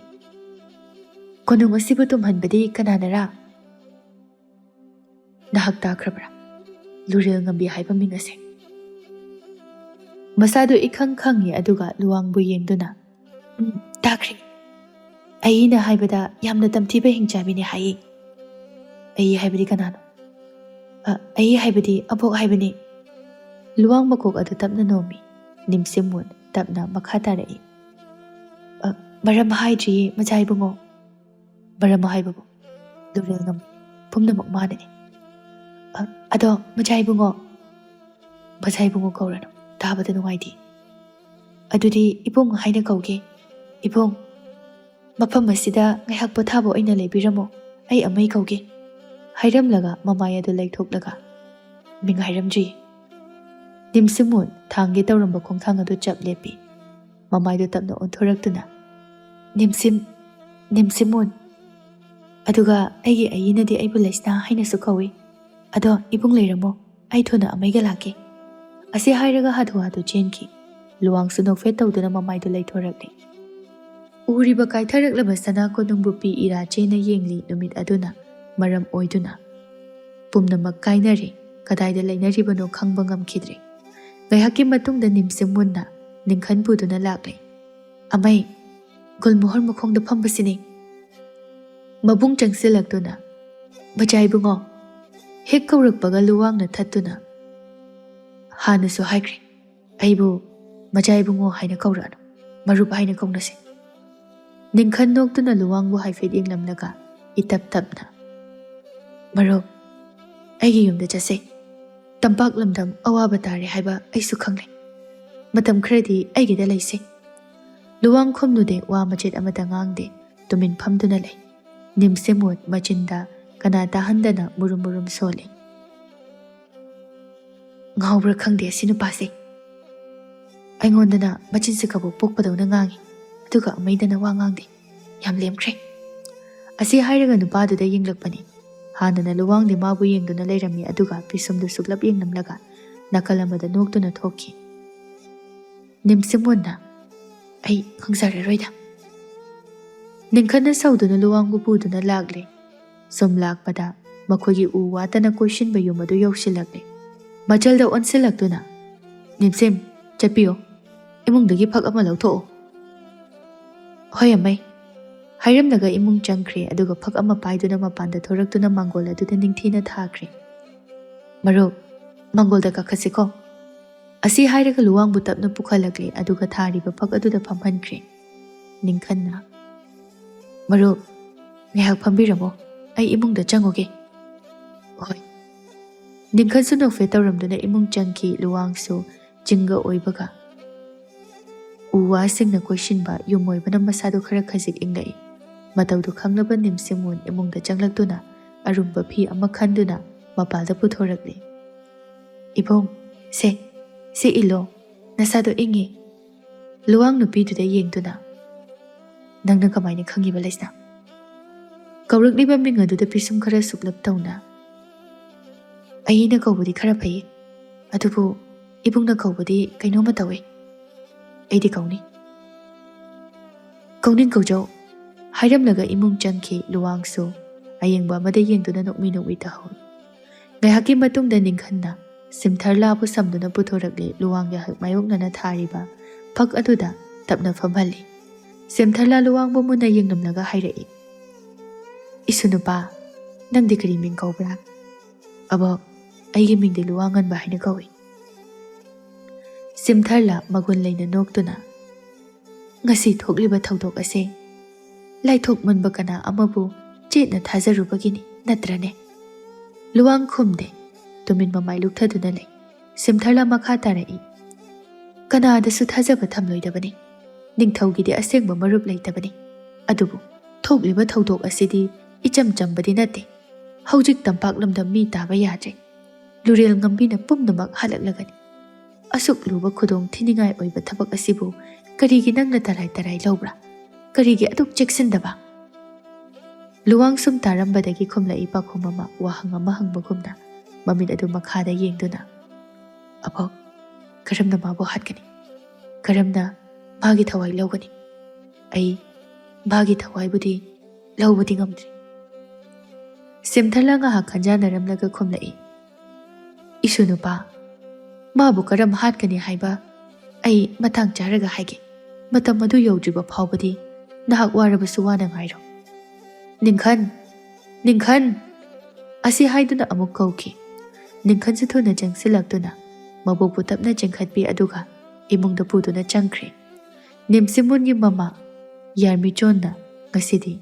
Konung asibu tumhanbadi kananara? Nahak takrabra. Lurel ngambi haiba mingase. Masadu ikhang khangi aduga luwangbu yengduna. Takri. Aina haibada yamna tamthiba hingchabi ni hai. Ai haibadi kanano? Ai haibadi abok haibani. Luwang makok adu tapna nomi. Nimsimun tapna makatarai. Barama haidri majai bungo. Barama haibabu. Lurel ngambi pumnamak manani. Ado majai bungo. Majai bungo kaurano. Tabada nungaidi. Adudi ibong haina kauge. Ibong mafam asida ngayhak pothabo aina leibiramo. Ai amai kauge. Hairamlaga mamaya adu laithoklaga. Ming hairamji. Nimsimun thangi tawramba khongthang adu chap lepi. Mamaidu tapna onthoraktuna. Nimsimun. Aduga aigi ayinadi aibu laisna haina su kawi. Ado ibung leiramo. Ai thuna amaiga laki. Asi hairaga hadu chenki. Luwang sunok fet tawduna mamaidu laithorakni. ꯎꯔꯤꯕ ꯀꯥꯏꯊꯔꯛꯂꯕ ꯁꯅꯥ ꯀꯣꯅꯨꯡꯕꯨ ꯄꯤ ꯏꯔꯥꯆꯦꯅ ꯌꯦꯡꯂꯤ ꯅꯨꯃꯤꯠ ꯑꯗꯨꯅ ꯃꯔꯝ ꯑꯣꯏꯗꯨꯅ ꯄꯨꯝꯅꯃꯛ ꯀꯥꯏꯅꯔꯦ ꯀꯗꯥꯏꯗ ꯂꯩꯅꯔꯤꯕꯅꯣ ꯈꯪꯕ ꯉꯝꯈꯤꯗ꯭ꯔꯦ ꯉꯥꯏꯍꯥꯛꯀꯤ ꯃꯇꯨꯡꯗ ꯅꯤꯝꯁꯤꯡ ꯃꯨꯟꯅ ꯅꯤꯡꯈꯟ ꯄꯨꯗꯨꯅ ꯂꯥꯛꯂꯦ ꯑꯃꯩ ꯒꯨꯜꯃꯣꯍꯣꯔ ꯃꯈꯣꯡꯗ ꯐꯝꯕꯁꯤꯅꯤ ꯃꯕꯨꯡ ꯆꯪꯁꯤꯜꯂꯛꯇꯨꯅ ꯃꯆꯥ ꯏꯕꯨꯡꯉꯣ ꯍꯦꯛ ꯀꯧꯔꯛꯄꯒ ꯂꯨꯋꯥꯡꯅ ꯊꯠꯇꯨꯅ ꯍꯥꯟꯅꯁꯨ ꯍꯥꯏꯈ꯭ꯔꯦ ꯑꯩꯕꯨ ꯃꯆꯥ ꯏꯕꯨꯡꯉꯣ ꯍꯥꯏꯅ ꯀꯧꯔꯛꯑꯅꯨ ꯃꯔꯨꯞ ꯍꯥꯏꯅ ꯀꯧꯅꯁꯤ ꯅꯤꯡꯈꯟ ꯅꯣꯛꯇꯨꯅ ꯂꯨꯋꯥꯡꯕꯨ ꯍꯥꯏꯐꯦꯠ ꯌꯦꯡꯂꯝꯂꯒ ꯏꯇꯞ ꯇꯞꯅ ꯃꯔꯨꯞ ꯑꯩꯒꯤ ꯌꯨꯝꯗ ꯆꯠꯁꯦ ꯇꯝꯄꯥꯛ ꯂꯝꯗꯝ ꯑꯋꯥꯕ ꯇꯥꯔꯦ ꯍꯥꯏꯕ ꯑꯩꯁꯨ ꯈꯪꯂꯦ ꯃꯇꯝ ꯈꯔꯗꯤ ꯑꯩꯒꯤꯗ ꯂꯩꯁꯦ ꯂꯨꯋꯥꯡ ꯈꯨꯝꯂꯨꯗꯦ ꯋꯥ ꯃꯆꯦꯠ ꯑꯃꯇ ꯉꯥꯡꯗꯦ ꯇꯨꯃꯤꯟ ꯐꯝꯗꯨꯅ ꯂꯩ ꯅꯤꯝꯁꯤꯃꯨꯠ ꯃꯆꯤꯟꯗ ꯀꯅꯥ ꯇꯥꯍꯟꯗꯅ ꯃꯨꯔꯨꯝ ꯃꯨꯔꯨꯝ ꯁꯣꯜꯂꯤ ꯉꯥꯎꯕ꯭ꯔꯥ ꯈꯪꯗꯦ ꯑꯁꯤ ꯅꯨꯄꯥꯁꯦ ꯑꯩꯉꯣꯟꯗꯅ ꯃꯆꯤꯟꯁꯤ ꯀꯕꯣꯛ ꯄꯣꯛꯄꯗꯧꯅ ꯉꯥꯡꯉꯤ ꯑꯗꯨꯒ ꯑꯃꯩꯗꯅ ꯋꯥ ꯉꯥꯡꯗꯦ ꯌꯥꯝ ꯂꯦꯝꯈ꯭ꯔꯦ ꯑꯁꯤ ꯍꯥꯏꯔꯒ ꯅꯨꯄꯥꯗꯨꯗ ꯌꯦꯡꯂꯛꯄꯅꯤ ꯍꯥꯟꯅꯅ ꯂꯨꯋꯥꯡꯗꯤ ꯃꯥꯕꯨ ꯌꯦꯡꯗꯨꯅ ꯂꯩꯔꯝꯃꯤ ꯑꯗꯨꯒ ꯄꯤꯁꯨꯝꯗꯨ ꯁꯨꯛꯂꯞ ꯌꯦꯡꯂꯝꯂꯒ ꯅꯥꯀꯜ ꯑꯃꯗ ꯅꯣꯛꯇꯨꯅ ꯊꯣꯛꯈꯤ ꯅꯤꯝꯁꯤꯃꯨꯟꯅ ꯑꯩ ꯈꯪꯖꯔꯔꯣꯏꯗ ꯅꯤꯡꯈꯟꯅ ꯁꯧꯗꯨꯅ ꯂꯨꯋꯥꯡꯕꯨ ꯄꯨꯗꯨꯅ ꯂꯥꯛꯂꯦ ꯁꯨꯝ ꯂꯥꯛꯄꯗ ꯃꯈꯣꯏꯒꯤ ꯎ ꯋꯥꯇꯅ ꯀꯣꯏꯁꯤꯟꯕ ꯌꯨꯝ ꯑꯗꯨ ꯌꯧꯁꯤꯜꯂꯛꯂꯦ ꯃꯆꯜꯗ ꯑꯣꯟꯁꯤꯜꯂꯛꯇꯨꯅ ꯅꯤꯝꯁꯤꯝ ꯆꯠꯄꯤꯌꯣ ꯏꯃꯨꯡꯗꯒꯤ ꯐꯛ ꯑꯃ ꯂꯧꯊꯣꯛꯑꯣ ꯍꯣꯏ ꯑꯃꯩ ꯍꯥꯏꯔꯝꯂꯒ ꯏꯃꯨꯡ ꯆꯪꯈ꯭ꯔꯦ ꯑꯗꯨꯒ ꯐꯛ ꯑꯃ ꯄꯥꯏꯗꯨꯅ ꯃꯄꯥꯟꯗ ꯊꯣꯔꯛꯇꯨꯅ ꯃꯥꯡꯒꯣꯜ ꯑꯗꯨꯗ ꯅꯤꯡꯊꯤꯅ ꯊꯥꯈ꯭ꯔꯦ ꯃꯔꯨꯞ ꯃꯥꯡꯒꯣꯜꯗ ꯀꯥꯈꯠꯁꯤꯀꯣ ꯑꯁꯤ ꯍꯥꯏꯔꯒ ꯂꯨꯋꯥꯡꯕꯨ ꯇꯞꯅ ꯄꯨꯈꯠꯂꯛꯂꯦ ꯑꯗꯨꯒ ꯊꯥꯔꯤꯕ ꯐꯛ ꯑꯗꯨꯗ ꯐꯝꯍꯟꯈ꯭ꯔꯦ ꯅꯤꯡꯈꯟꯅ ꯃꯔꯨꯞ ꯉꯥꯏꯍꯥꯛ ꯐꯝꯕꯤꯔꯝꯃꯣ ꯑꯩ ꯏꯃꯨꯡꯗ ꯆꯪꯉꯨꯒꯦ ꯍꯣꯏ ꯅꯤꯡꯈꯟꯁꯨ ꯅꯣꯛꯐꯦꯠ ꯇꯧꯔꯝꯗꯨꯅ ꯏꯃꯨꯡ ꯆꯪꯈꯤ ꯂꯨꯋꯥꯡꯁꯨ ꯆꯤꯡꯒ ꯑꯣꯏꯕꯒ ꯎ ꯋꯥꯁꯤꯡꯅ ꯀꯣꯏꯁꯤꯟꯕ ꯌꯨꯝ ꯑꯣꯏꯕꯅ ꯃꯁꯥꯗꯨ ꯈꯔ ꯈꯖꯤꯛ ꯏꯪꯂꯛꯏ ꯃꯇꯧꯗꯨ ꯈꯪꯂꯕ ꯅꯤꯝꯁꯤꯃꯨꯟ ꯏꯃꯨꯡꯗ ꯆꯪꯂꯛꯇꯨꯅ ꯑꯔꯨꯝꯕ ꯐꯤ ꯑꯃ ꯈꯟꯗꯨꯅ ꯃꯄꯥꯜꯗ ꯄꯨꯊꯣꯔꯛꯂꯤ ꯏꯕꯨꯡ ꯁꯦ ꯏꯜꯂꯣ ꯅꯁꯥꯗꯣ ꯏꯪꯉꯤ ꯂꯨꯋꯥꯡ ꯅꯨꯄꯤꯗꯨꯗ ꯌꯦꯡꯗꯨꯅ ꯅꯪꯅ ꯀꯃꯥꯏꯅ ꯈꯪꯉꯤꯕ ꯂꯩꯁꯅꯥ ꯀꯧꯔꯛꯂꯤꯕ ꯃꯤꯡ ꯑꯗꯨꯗ ꯄꯤꯁꯨꯝ ꯈꯔ ꯁꯨꯛꯂꯞ ꯇꯧꯅ ꯑꯩꯅ ꯀꯧꯕꯗꯤ ꯈꯔ ꯐꯩ ꯑꯗꯨꯕꯨ ꯏꯕꯨꯡꯅ ꯀꯧꯕꯗꯤ ꯀꯩꯅꯣꯝꯃ ꯇꯧꯏ ꯑꯩꯗꯤ ꯀꯧꯅꯤꯡ ꯀꯧꯖꯧ ꯍꯥꯏꯔꯝꯂꯒ ꯏꯃꯨꯡ ꯆꯪꯈꯤ ꯂꯨꯋꯥꯡꯁꯨ ꯑꯌꯦꯡꯕ ꯑꯃꯗ ꯌꯦꯡꯗꯨꯅ ꯅꯣꯛꯃꯤ ꯅꯣꯛꯃꯤ ꯇꯍꯧꯏ ꯉꯥꯏꯍꯥꯛꯀꯤ ꯃꯇꯨꯡꯗ ꯅꯤꯡꯈꯟꯅ ꯁꯤꯝꯊꯔꯂꯥꯕꯨ ꯁꯝꯗꯨꯅ ꯄꯨꯊꯣꯔꯛꯂꯤ ꯂꯨꯋꯥꯡꯒꯤ ꯍꯛ ꯃꯥꯌꯣꯛꯅꯅ ꯊꯥꯔꯤꯕ ꯐꯛ ꯑꯗꯨꯗ ꯇꯞꯅ ꯐꯝꯍꯜꯂꯤ ꯁꯤꯝꯊꯔꯂꯥ ꯂꯨꯋꯥꯡꯕꯨ ꯃꯨꯟꯅ ꯌꯦꯡꯂꯝꯂꯒ ꯍꯥꯏꯔꯛꯏ ꯏꯁꯨ ꯅꯨꯄꯥ ꯅꯪꯗꯤ ꯀꯔꯤ ꯃꯤꯡ ꯀꯧꯕ꯭ꯔꯥ ꯑꯕꯣꯛ ꯑꯩꯒꯤ ꯃꯤꯡꯗꯤ ꯂꯨꯋꯥꯡꯉꯟꯕ ꯍꯥꯏꯅ ꯀꯧꯏ ꯁꯤꯝꯊꯔꯂꯥ ꯃꯒꯨꯟ ꯂꯩꯅ ꯅꯣꯛꯇꯨꯅ ꯉꯁꯤ ꯊꯣꯛꯂꯤꯕ ꯊꯧꯗꯣꯛ ꯑꯁꯦ ꯂꯥꯏꯊꯣꯛꯃꯟꯕ ꯀꯅꯥ ꯑꯃꯕꯨ ꯆꯦꯠꯅ ꯊꯥꯖꯔꯨꯕꯒꯤꯅꯤ ꯅꯠꯇ꯭ꯔꯅꯦ ꯂꯨꯋꯥꯡ ꯈꯨꯝꯗꯦ ꯇꯨꯃꯤꯟ ꯃꯃꯥꯏ ꯂꯨꯛꯊꯗꯨꯅ ꯂꯩ ꯁꯤꯝꯊꯔꯂꯥ ꯃꯈꯥ ꯇꯥꯔꯛꯏ ꯀꯅꯥꯗꯁꯨ ꯊꯥꯖꯕ ꯊꯝꯂꯣꯏꯗꯕꯅꯤ ꯅꯤꯡꯊꯧꯒꯤꯗꯤ ꯑꯁꯦꯡꯕ ꯃꯔꯨꯞ ꯂꯩꯇꯕꯅꯤ ꯑꯗꯨꯕꯨ ꯊꯣꯛꯂꯤꯕ ꯊꯧꯗꯣꯛ ꯑꯁꯤꯗꯤ ꯏꯆꯝ ꯆꯝꯕꯗꯤ ꯅꯠꯇꯦ ꯍꯧꯖꯤꯛ ꯇꯝꯄꯥꯛ ꯂꯝꯗꯝ ꯃꯤ ꯇꯥꯕ ꯌꯥꯗ꯭ꯔꯦ ꯂꯨꯔꯦꯜ ꯉꯝꯕꯤꯅ ꯄꯨꯝꯅꯃꯛ ꯍꯜꯂꯛꯂꯒꯅꯤ ꯑꯁꯨꯛ ꯂꯨꯕ ꯈꯨꯗꯣꯡ ꯊꯤꯅꯤꯡꯉꯥꯏ ꯑꯣꯏꯕ ꯊꯕꯛ ꯑꯁꯤꯕꯨ ꯀꯔꯤꯒꯤ ꯅꯪꯅ ꯇꯔꯥꯏ ꯂꯧꯕ꯭ꯔꯥ ꯀꯔꯤꯒꯤ ꯑꯗꯨꯛ ꯆꯦꯛꯁꯤꯟꯗꯕ ꯂꯨꯋꯥꯡ ꯁꯨꯝ ꯇꯥꯔꯝꯕꯗꯒꯤ ꯈꯨꯝꯂꯛꯏ ꯄꯥꯈꯨꯝ ꯑꯃ ꯋꯥꯍꯪ ꯑꯃ ꯍꯪꯕꯒꯨꯝꯅ ꯃꯃꯤꯠ ꯑꯗꯨ ꯃꯈꯥꯗ ꯌꯦꯡꯗꯨꯅ ꯑꯕꯣꯛ ꯀꯔꯝꯅ ꯃꯥꯕꯨ ꯍꯥꯠꯀꯅꯤ ꯀꯔꯝꯅ ꯃꯥꯒꯤ ꯊꯋꯥꯏ ꯂꯧꯒꯅꯤ ꯑꯩ ꯃꯥꯒꯤ ꯊꯋꯥꯏꯕꯨꯗꯤ ꯂꯧꯕꯗꯤ ꯉꯝꯗ꯭ꯔꯤ ꯁꯤꯝꯊꯔꯂꯥ ꯉꯥꯏꯍꯥꯛ ꯈꯟꯖꯥꯟꯅꯔꯝꯂꯒ ꯈꯨꯝꯂꯛꯏ ꯏꯁꯨ ꯅꯨꯄꯥ ꯃꯥꯕꯨ ꯀꯔꯝ ꯍꯥꯠꯀꯅꯤ ꯍꯥꯏꯕ ꯑꯩ ꯃꯇꯥꯡ ꯆꯥꯔꯒ ꯍꯥꯏꯒꯦ ꯃꯇꯝ ꯑꯗꯨ ꯌꯧꯗ꯭ꯔꯤꯕ ꯐꯥꯎꯕꯗꯤ ꯅꯍꯥꯛ ꯋꯥꯔꯕꯁꯨ ꯋꯥꯅ ꯉꯥꯏꯔꯣ ꯅꯤꯡꯈꯟ ꯑꯁꯤ ꯍꯥꯏꯗꯨꯅ ꯑꯃꯨꯛ ꯀꯧꯈꯤ ꯅꯤꯡꯈꯟꯁꯨ ꯊꯨꯅ ꯆꯪꯁꯤꯜꯂꯛꯇꯨꯅ ꯃꯕꯣꯛꯄꯨ ꯇꯞꯅ ꯆꯤꯡꯈꯠꯄꯤ ꯑꯗꯨꯒ ꯏꯃꯨꯡꯗ ꯄꯨꯗꯨꯅ ꯆꯪꯈ꯭ꯔꯦ ꯅꯤꯝꯁꯤꯃꯨꯟꯒꯤ ꯃꯃꯥ ꯌꯥꯔꯃꯤꯆꯣꯟꯅ ꯉꯁꯤꯗꯤ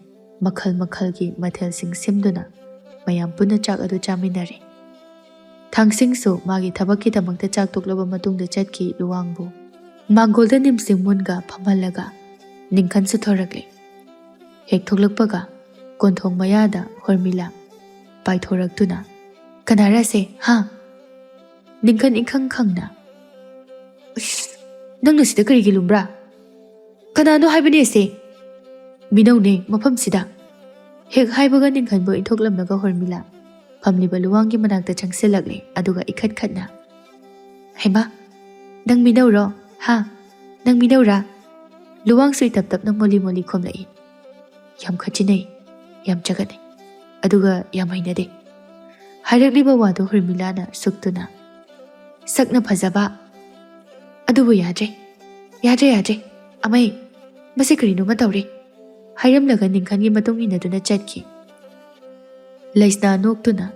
ꯃꯈꯜ ꯃꯈꯜꯒꯤ ꯃꯊꯦꯜꯁꯤꯡ ꯁꯦꯝꯗꯨꯅ ꯃꯌꯥꯝ ꯄꯨꯟꯅ ꯆꯥꯛ ꯑꯗꯨ ꯆꯥꯃꯤꯟꯅꯔꯦ ꯊꯥꯡꯁꯤꯡꯁꯨ ꯃꯥꯒꯤ ꯊꯕꯛꯀꯤꯗꯃꯛꯇ ꯆꯥꯛ ꯇꯣꯛꯂꯕ ꯃꯇꯨꯡꯗ ꯆꯠꯈꯤ ꯂꯨꯋꯥꯡꯕꯨ ꯃꯥꯡꯒꯣꯜꯗ ꯅꯤꯝꯁꯤꯃꯨꯟꯒ ꯐꯝꯍꯜꯂꯒ ꯅꯤꯡꯈꯟꯁꯨ ꯊꯣꯔꯛꯂꯦ ꯍꯦꯛ ꯊꯣꯛꯂꯛꯄꯒ ꯀꯣꯟꯊꯣꯡ ꯃꯌꯥꯗ ꯍꯣꯔꯃꯤꯂꯥ ꯄꯥꯏꯊꯣꯔꯛꯇꯨꯅ ꯀꯅꯥꯔꯁꯦ ꯍꯥ ꯅꯤꯡꯈꯟ ꯏꯈꯪ ꯈꯪꯅ ꯅꯪꯅ ꯁꯤꯗ ꯀꯔꯤꯒꯤ ꯂꯨꯝꯕ꯭ꯔꯥ ꯀꯅꯥꯅꯣ ꯍꯥꯏꯕꯅꯦ ꯁꯦ ꯃꯤꯅꯧꯅꯦ ꯃꯐꯝꯁꯤꯗ ꯍꯦꯛ ꯍꯥꯏꯕꯒ ꯅꯤꯡꯈꯟꯕꯨ ꯏꯟꯊꯣꯛꯂꯝꯂꯒ ꯍꯣꯔꯃꯤꯂꯥ ꯐꯝꯂꯤꯕ ꯂꯨꯋꯥꯡꯒꯤ ꯃꯅꯥꯛꯇ ꯆꯪꯁꯤꯜꯂꯛꯂꯦ ꯑꯗꯨꯒ ꯏꯈꯠ ꯈꯠꯅ ꯍꯩꯃꯥ ꯅꯪ ꯃꯤꯅꯧꯔꯣ ꯍꯥ ꯅꯪ ꯃꯤꯅꯧꯔꯥ Luwangsu tap-tapna moli-moli khomlai. Yam khachinai, yam chagatnai. Aduga yam hainade. Hairagliba wado Hurmilana suktuna. Sakna phajaba. Adubu yadre. Yadre. Amai. Masi karino ma tawre. Hairamlaga ningkhangi matung inaduna chatki. Laisna noktuna.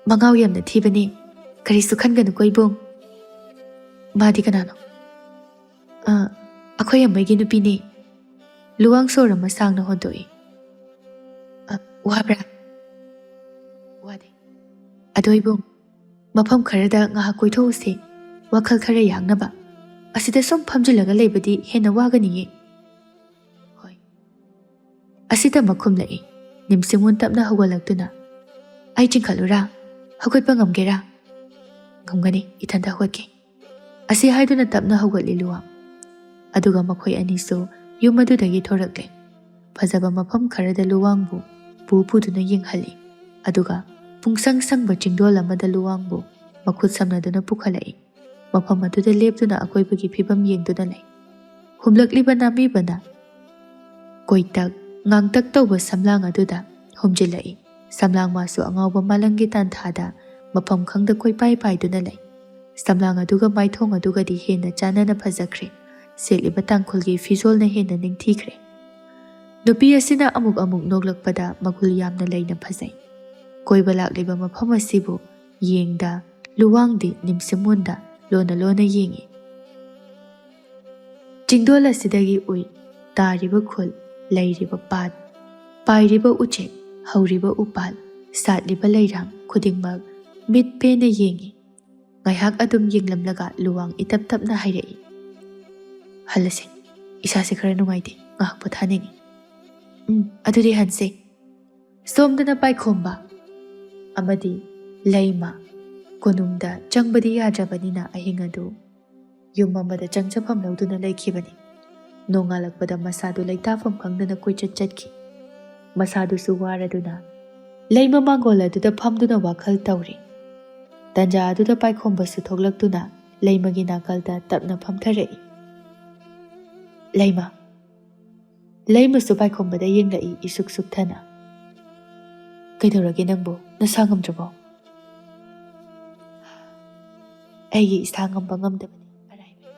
Mangaw yamna thibani. Karisu khanganu koibong. Madi kanano. Akoy amay nupini. Luwang sora masang na hondoi. Wabra. Wade. Adoy bong. Mapam karada nga hakoy toose. Wakal kara yang na ba? Asida som pamjulaga laybadi hena waga niye. Hoy. Asida makum lai. Nimsimun tap na hawalagtuna. Ay chingkalura. Hagot pa ngamgera. Ngamgani itanda hawatke. Asi haiduna tap na hawali luwang. Aduga makoy aniso yung madudagi thorakle. Phajaba mapam karada luwangbu pupuduna yinghali. Aduga pungsang-sang ba chingdol amada luwangbu makhut samnaduna pukhalai. Mapam aduda lepduna akoybagi phibam yengduna lay. Humlakliba namibana koitak ngangtak tawba samlang aduda humjilai. Samlang masu angawba malangi tanthada mapam khangda koi pai-paiduna lay. Samlang aduga maithong aduga di hena chanana phajakre. Seliba tangkhulgi fizol na hena ningthikre. Nupi asina amuk-amuk noglakpada magul yamna layna phajai. Koiba lakliba mafam asibu yengda luwangdi nimsimunda lona yengi. Chingdol asidagi ui tariba khul layriba pat pairiba uche hauriba upal satliba layrang khudingmak mit pena yengi. Ngayhak adum yenglamlaga luwang itap-tapna hairai. Halase, isase khara nungaide, ngahak pothaningi. Adudi hanse. Somdana pai khomba. Amadi, layma. Konumda changbadi yajabanina ahingadu. Yumamada changchapam lauduna laikhibani. Nongalakpada masadu laitafam khangdana koichat chatki. Masadu suwaraduna. Layma mangola duda phamduna wakhal tawri. Tanja aduda pai khomba su thoklaktuna laymagi nakalda tapna phamtharai. Layma. Layma su pai khombada yenglai isuk-suk thana. Kaidorage nangbo nasangamdrabo. Aigi isangamba ngamdabani araiba.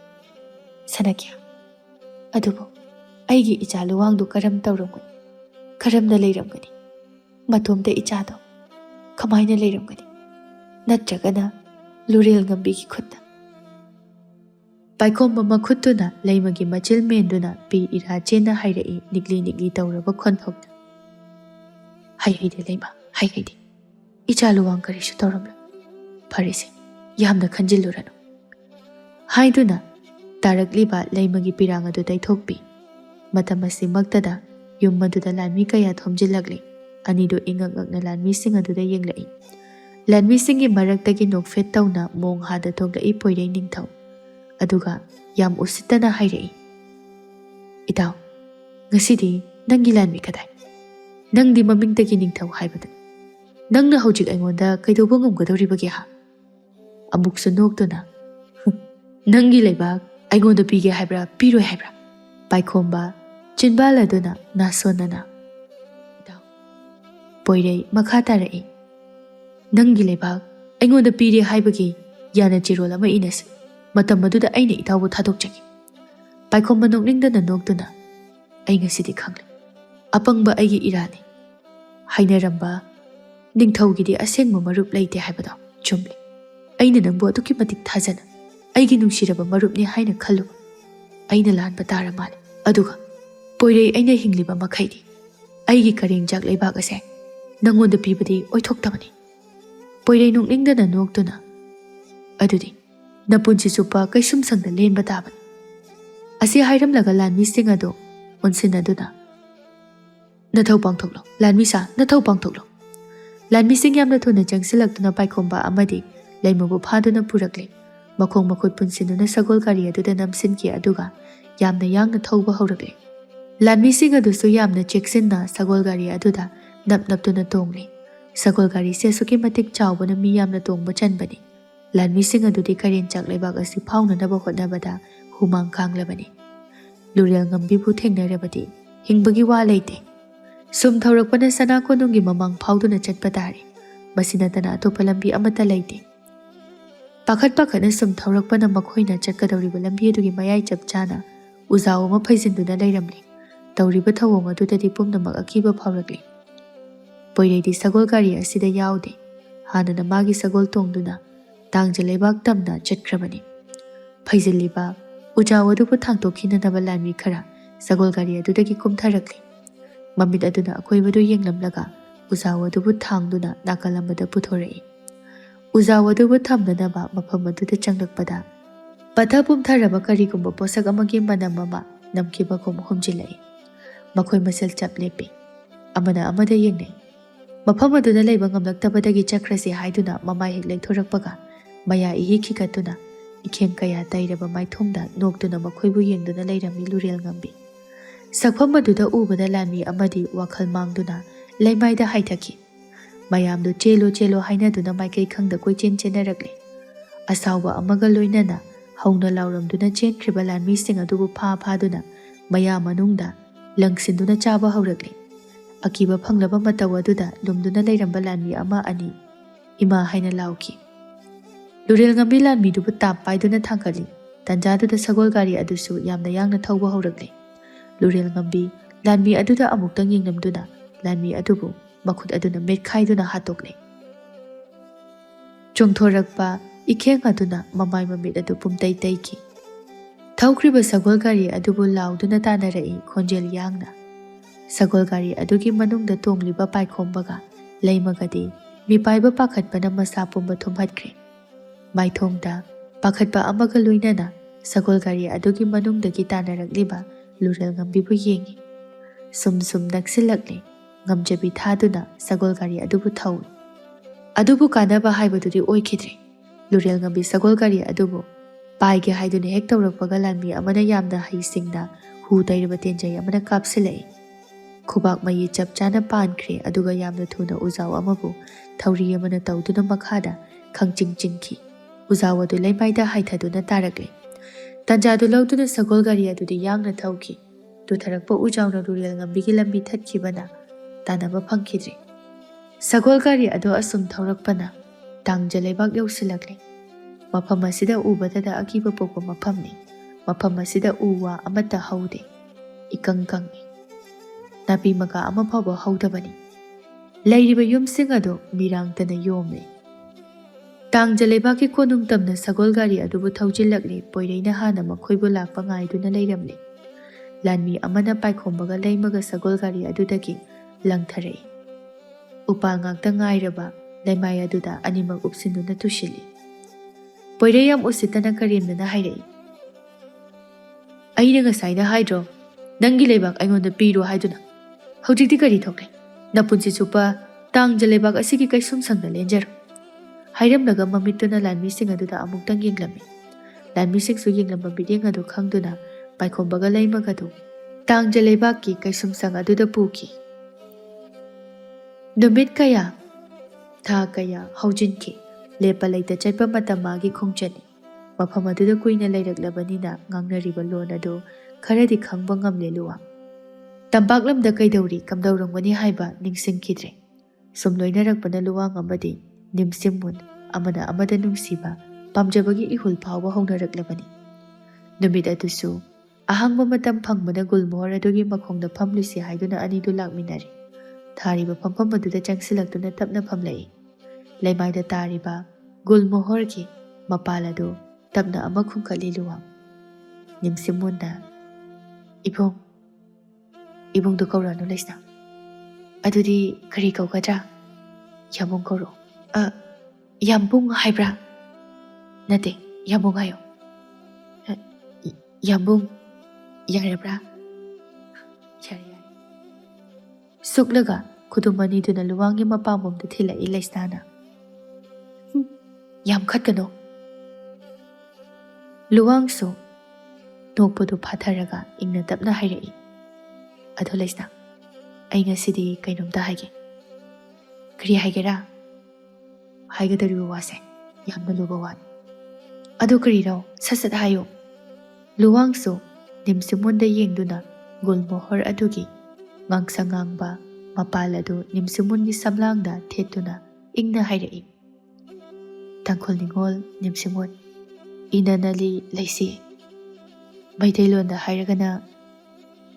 Sanakya. Adubo aigi icha luwangdu karam tawramgani. Karamda layramgani. Matomda ichado kamaina layramgani. Natragana lurel ngambigi khutta. Paikomba makhutuna laymagi machil menduna pi ira chena hairai nigli tawraba khonthokta. Haide layma, haide. Icha luwang karishu tawramla. Pharese, yamna khanjilluranu. Haiduna tarakliba laymagi piranga du daithokpi. Matamasi magtada yum maduda lanmi kaya thomjillagli. Anido ingak-ngakna lanmi singa duda yenglai. Lanmi singi maraktagi nokfet tawna mong hada thoglai poirai ningthaw. Aduga yam usitana hairai. Itaw, ngasidi nangi lanmi kadai. Nangdi mamingtagi ningthaw haibada. Nangna hojik aingonda kaidoba ngamgadawribagi ha. Amuksu noktuna. Nangi laibak aingonda pige haibra piroi haibra. Paikomba chinbala duna nasonana. Itaw, poirai makha tarai. Nangi laibak aingonda pire haibagi yana chirol ama inas. Matam maduda aina itawu thadokjagi. Paikomba nokningdana noktuna. Ai ngasidi khangla. Apangba aigi irani. Hainaramba ningthawgidi asengma marup laite haibado chumli. Aina nangbo aduki matik thajana. Aigi nungsiraba marupni haina khallu. Aina lanba tara mali. Aduga poirei aina hingliba makhaidi. Aigi kareng jak laibak ase. Nangonda pibadi oithoktabani. Poirei nokningdana noktuna. Adudi napunsi supa kaisum sangda lenba tabani. Asi hairamlaga lanmi singado onsinaduna. Nathau pangthoklo. Lanmi sa nathau pangthoklo. Lanmi sing yamna thuna jangsilaktuna paikomba amadi laymabu phaduna purakle. Makhong makhut punsinuna sagol kari aduda namsinki aduga yamna yangna thauba haurakle. Lanmi sing adusu yamna cheksinna sagol kari aduda nap-naptuna tongli. Sagol kari se suki matik chawbana mi yamna tongba chanbani. Lanmi sing adudi karen chak laibak asi phaunanaba hotnabada humang khanglabani. Lurel ngambibu thengnarebadi hingbagi wa leite. Sum thaurakpana sana konunggi mamang phauduna chatpa tare. Masinatana atopa lambi amata leite. Pakhat-pakhatna sum thaurakpana makhoina chatkadawriba lambi adugi mayai chap chana uzaw ama phaisinduna leiramli. Tawriba thawong adudadi pumnamak akiba phaurakli. Poiredi sagol gari asida yaude. Hanana magi sagol tongduna tangja leibak tamna chatkrabani. Phaisiliba ujaw adubu thangtokhinanaba lanmi khara sagol gari adudagi kumtharakli. Mamit aduna akoibadu yenglamlaga uzaw adubu thangduna nakalamada puthorai. Uzaw adubu thamnanaba mafam aduda changlakpada patha pumtharaba karigumba posak amagi manam ama namkibagum humjilai. Makhoi masel chap lepi. Amana amada yengnai. Mafam aduda leiba ngamlaktabadagi chakrasi haiduna mamai hek leithorakpaga maya ihi khikatuna ikheng kaya tairaba maithomda noktuna makhoibu yengduna leirami Lurel ngambi. Sakfam aduda ubada lanmi amadi wakhal mangduna leimaida haithaki. Mayamdu chelo chelo hainaduna maikai khangda koichen chenarakli. Asawba amaga loinana hauna lauramduna chenkhriba lanmi sing adubu phaduna maya manungda langsinduna chaba haurakli. Akiba phanglaba mataw aduda lumduna leiramba lanmi ama ani ima haina lauki. Lurel ngambi lanmi dubu tap paiduna thangkali. Tanjaduda sagol gari adusu yamna yangna thawba haurakli. Lurel ngambi lanmi aduda amuktang yenglamduna lanmi adubu makhut aduna metkhaiduna hatokli. Chongthorakpa ikheng aduna mamai mamit adu pumtai taiki. Thawkriba sagol gari adubu lauduna tanarai khonjel yangna. Sagol gari adugi manungda tongliba paikhombaga leimagadi mipaiba pakhatpana masa pumba thumhatkre. Maithongda pakhatpa amaga loinana sagol gari adugi manungdagi tanarakliba Lurel ngambibu yengi. Sum naksilakli ngamjabi thaduna sagol gari adubu thawi. Adubu kanaba haibadudi oikhidre. Lurel ngambi sagol gari adubu paige haiduna hek tawrakpaga lanmi amana yamna haisingna hu tairaba tenjai amana kapsilai. Khubak mayi chap chana pankre aduga yamna thuna uzaw amabu thawri amana tawduna makhada khangchingchingki. Uzaw adu leimaida haithaduna tarakli. Tanjadu lawduna sagol gari adudi yangna thawki. Dutharakpa ujawna Lurel ngambigi lambi thatkibana tanaba phangkhidre. Sagol gari adu asum thawrakpana tangja leibak yausilakli. Mafam asida ubadada akiba pokpa mafamni. Mafam asida uwa amata haude. Ikang kangi. Napi maka ama phawba haudabani. Leiriba yumsing adu mirangtana yomle. Tangja leibaki konung tamna sagol gari adubu thawjilakli poireina hana makhoibu lakpa ngaiduna leiramli. Lanmi amana paikhombaga leimaga sagol gari adudagi langtharai. Upal ngakta ngairaba leimai aduda animak upsinduna tushili. Poireyam usitana karimnana hairai. Aina ngasayna haidro nangi leibak aingonda piro haiduna. Hojikti kari thokle. Napunsi chupa tangja leibak asigi kaisum sangna lenjaro. Hairamnaga mamituna lanmi sing aduda amuktang yenglami. Lanmi sing su yenglamba bideng adu khangduna paikhombaga leimagadu tangja leibaki kaisum sang aduda puki. Numit kaya tha kaya haujinki lepa leita chatpa matamagi khongchani. Mafam aduda kuina leiraklabanina ngangnariba lon adu kharadi khangba ngamle luwa. Tampaklamda kaidawri kamdawrangwani haiba ningsingkhidre. Sum loinarakpana luwang amadi nimsimmun amana amada nungsiba pamjabagi ihul phawba hongnaраklabani. Numit adusu ahangba matam phangmana gulmohor adugi makhongda phamlusi haiduna anidu lakminari. Thariba phampham aduda changsilaktuna tapna phamlai. Leimaida tariba gulmohorgi mapaladu tapna ama khungkhali luwang. Nimsimmunna ibong du kauranu leisna. Adudi kari kaukadra yambung kauro. Yambung haibra. Nate yambung hayo. Yambung yarabra. Yari. Suklaga kudumani duna luwangi mapamum da thila ilaistana. Yam khatkano. Luwang so nokpodu phatharaga ingna tapna hairai. Ado leisna. Ai ngasidi kainomda haige. Kari haigera. Haigadariba wase yamna luba wan. Ado kari raw sasat hayo. Luwang so Nimsimunda yengduna gulmohor adugi ngangsang ngangba mapal adu Nimsimungi samlangda thetuna ingna hairei. Tangkhol ningol Nimsimun inanali laisi. Maithailonda hairagana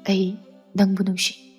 ai nangbu nungsi.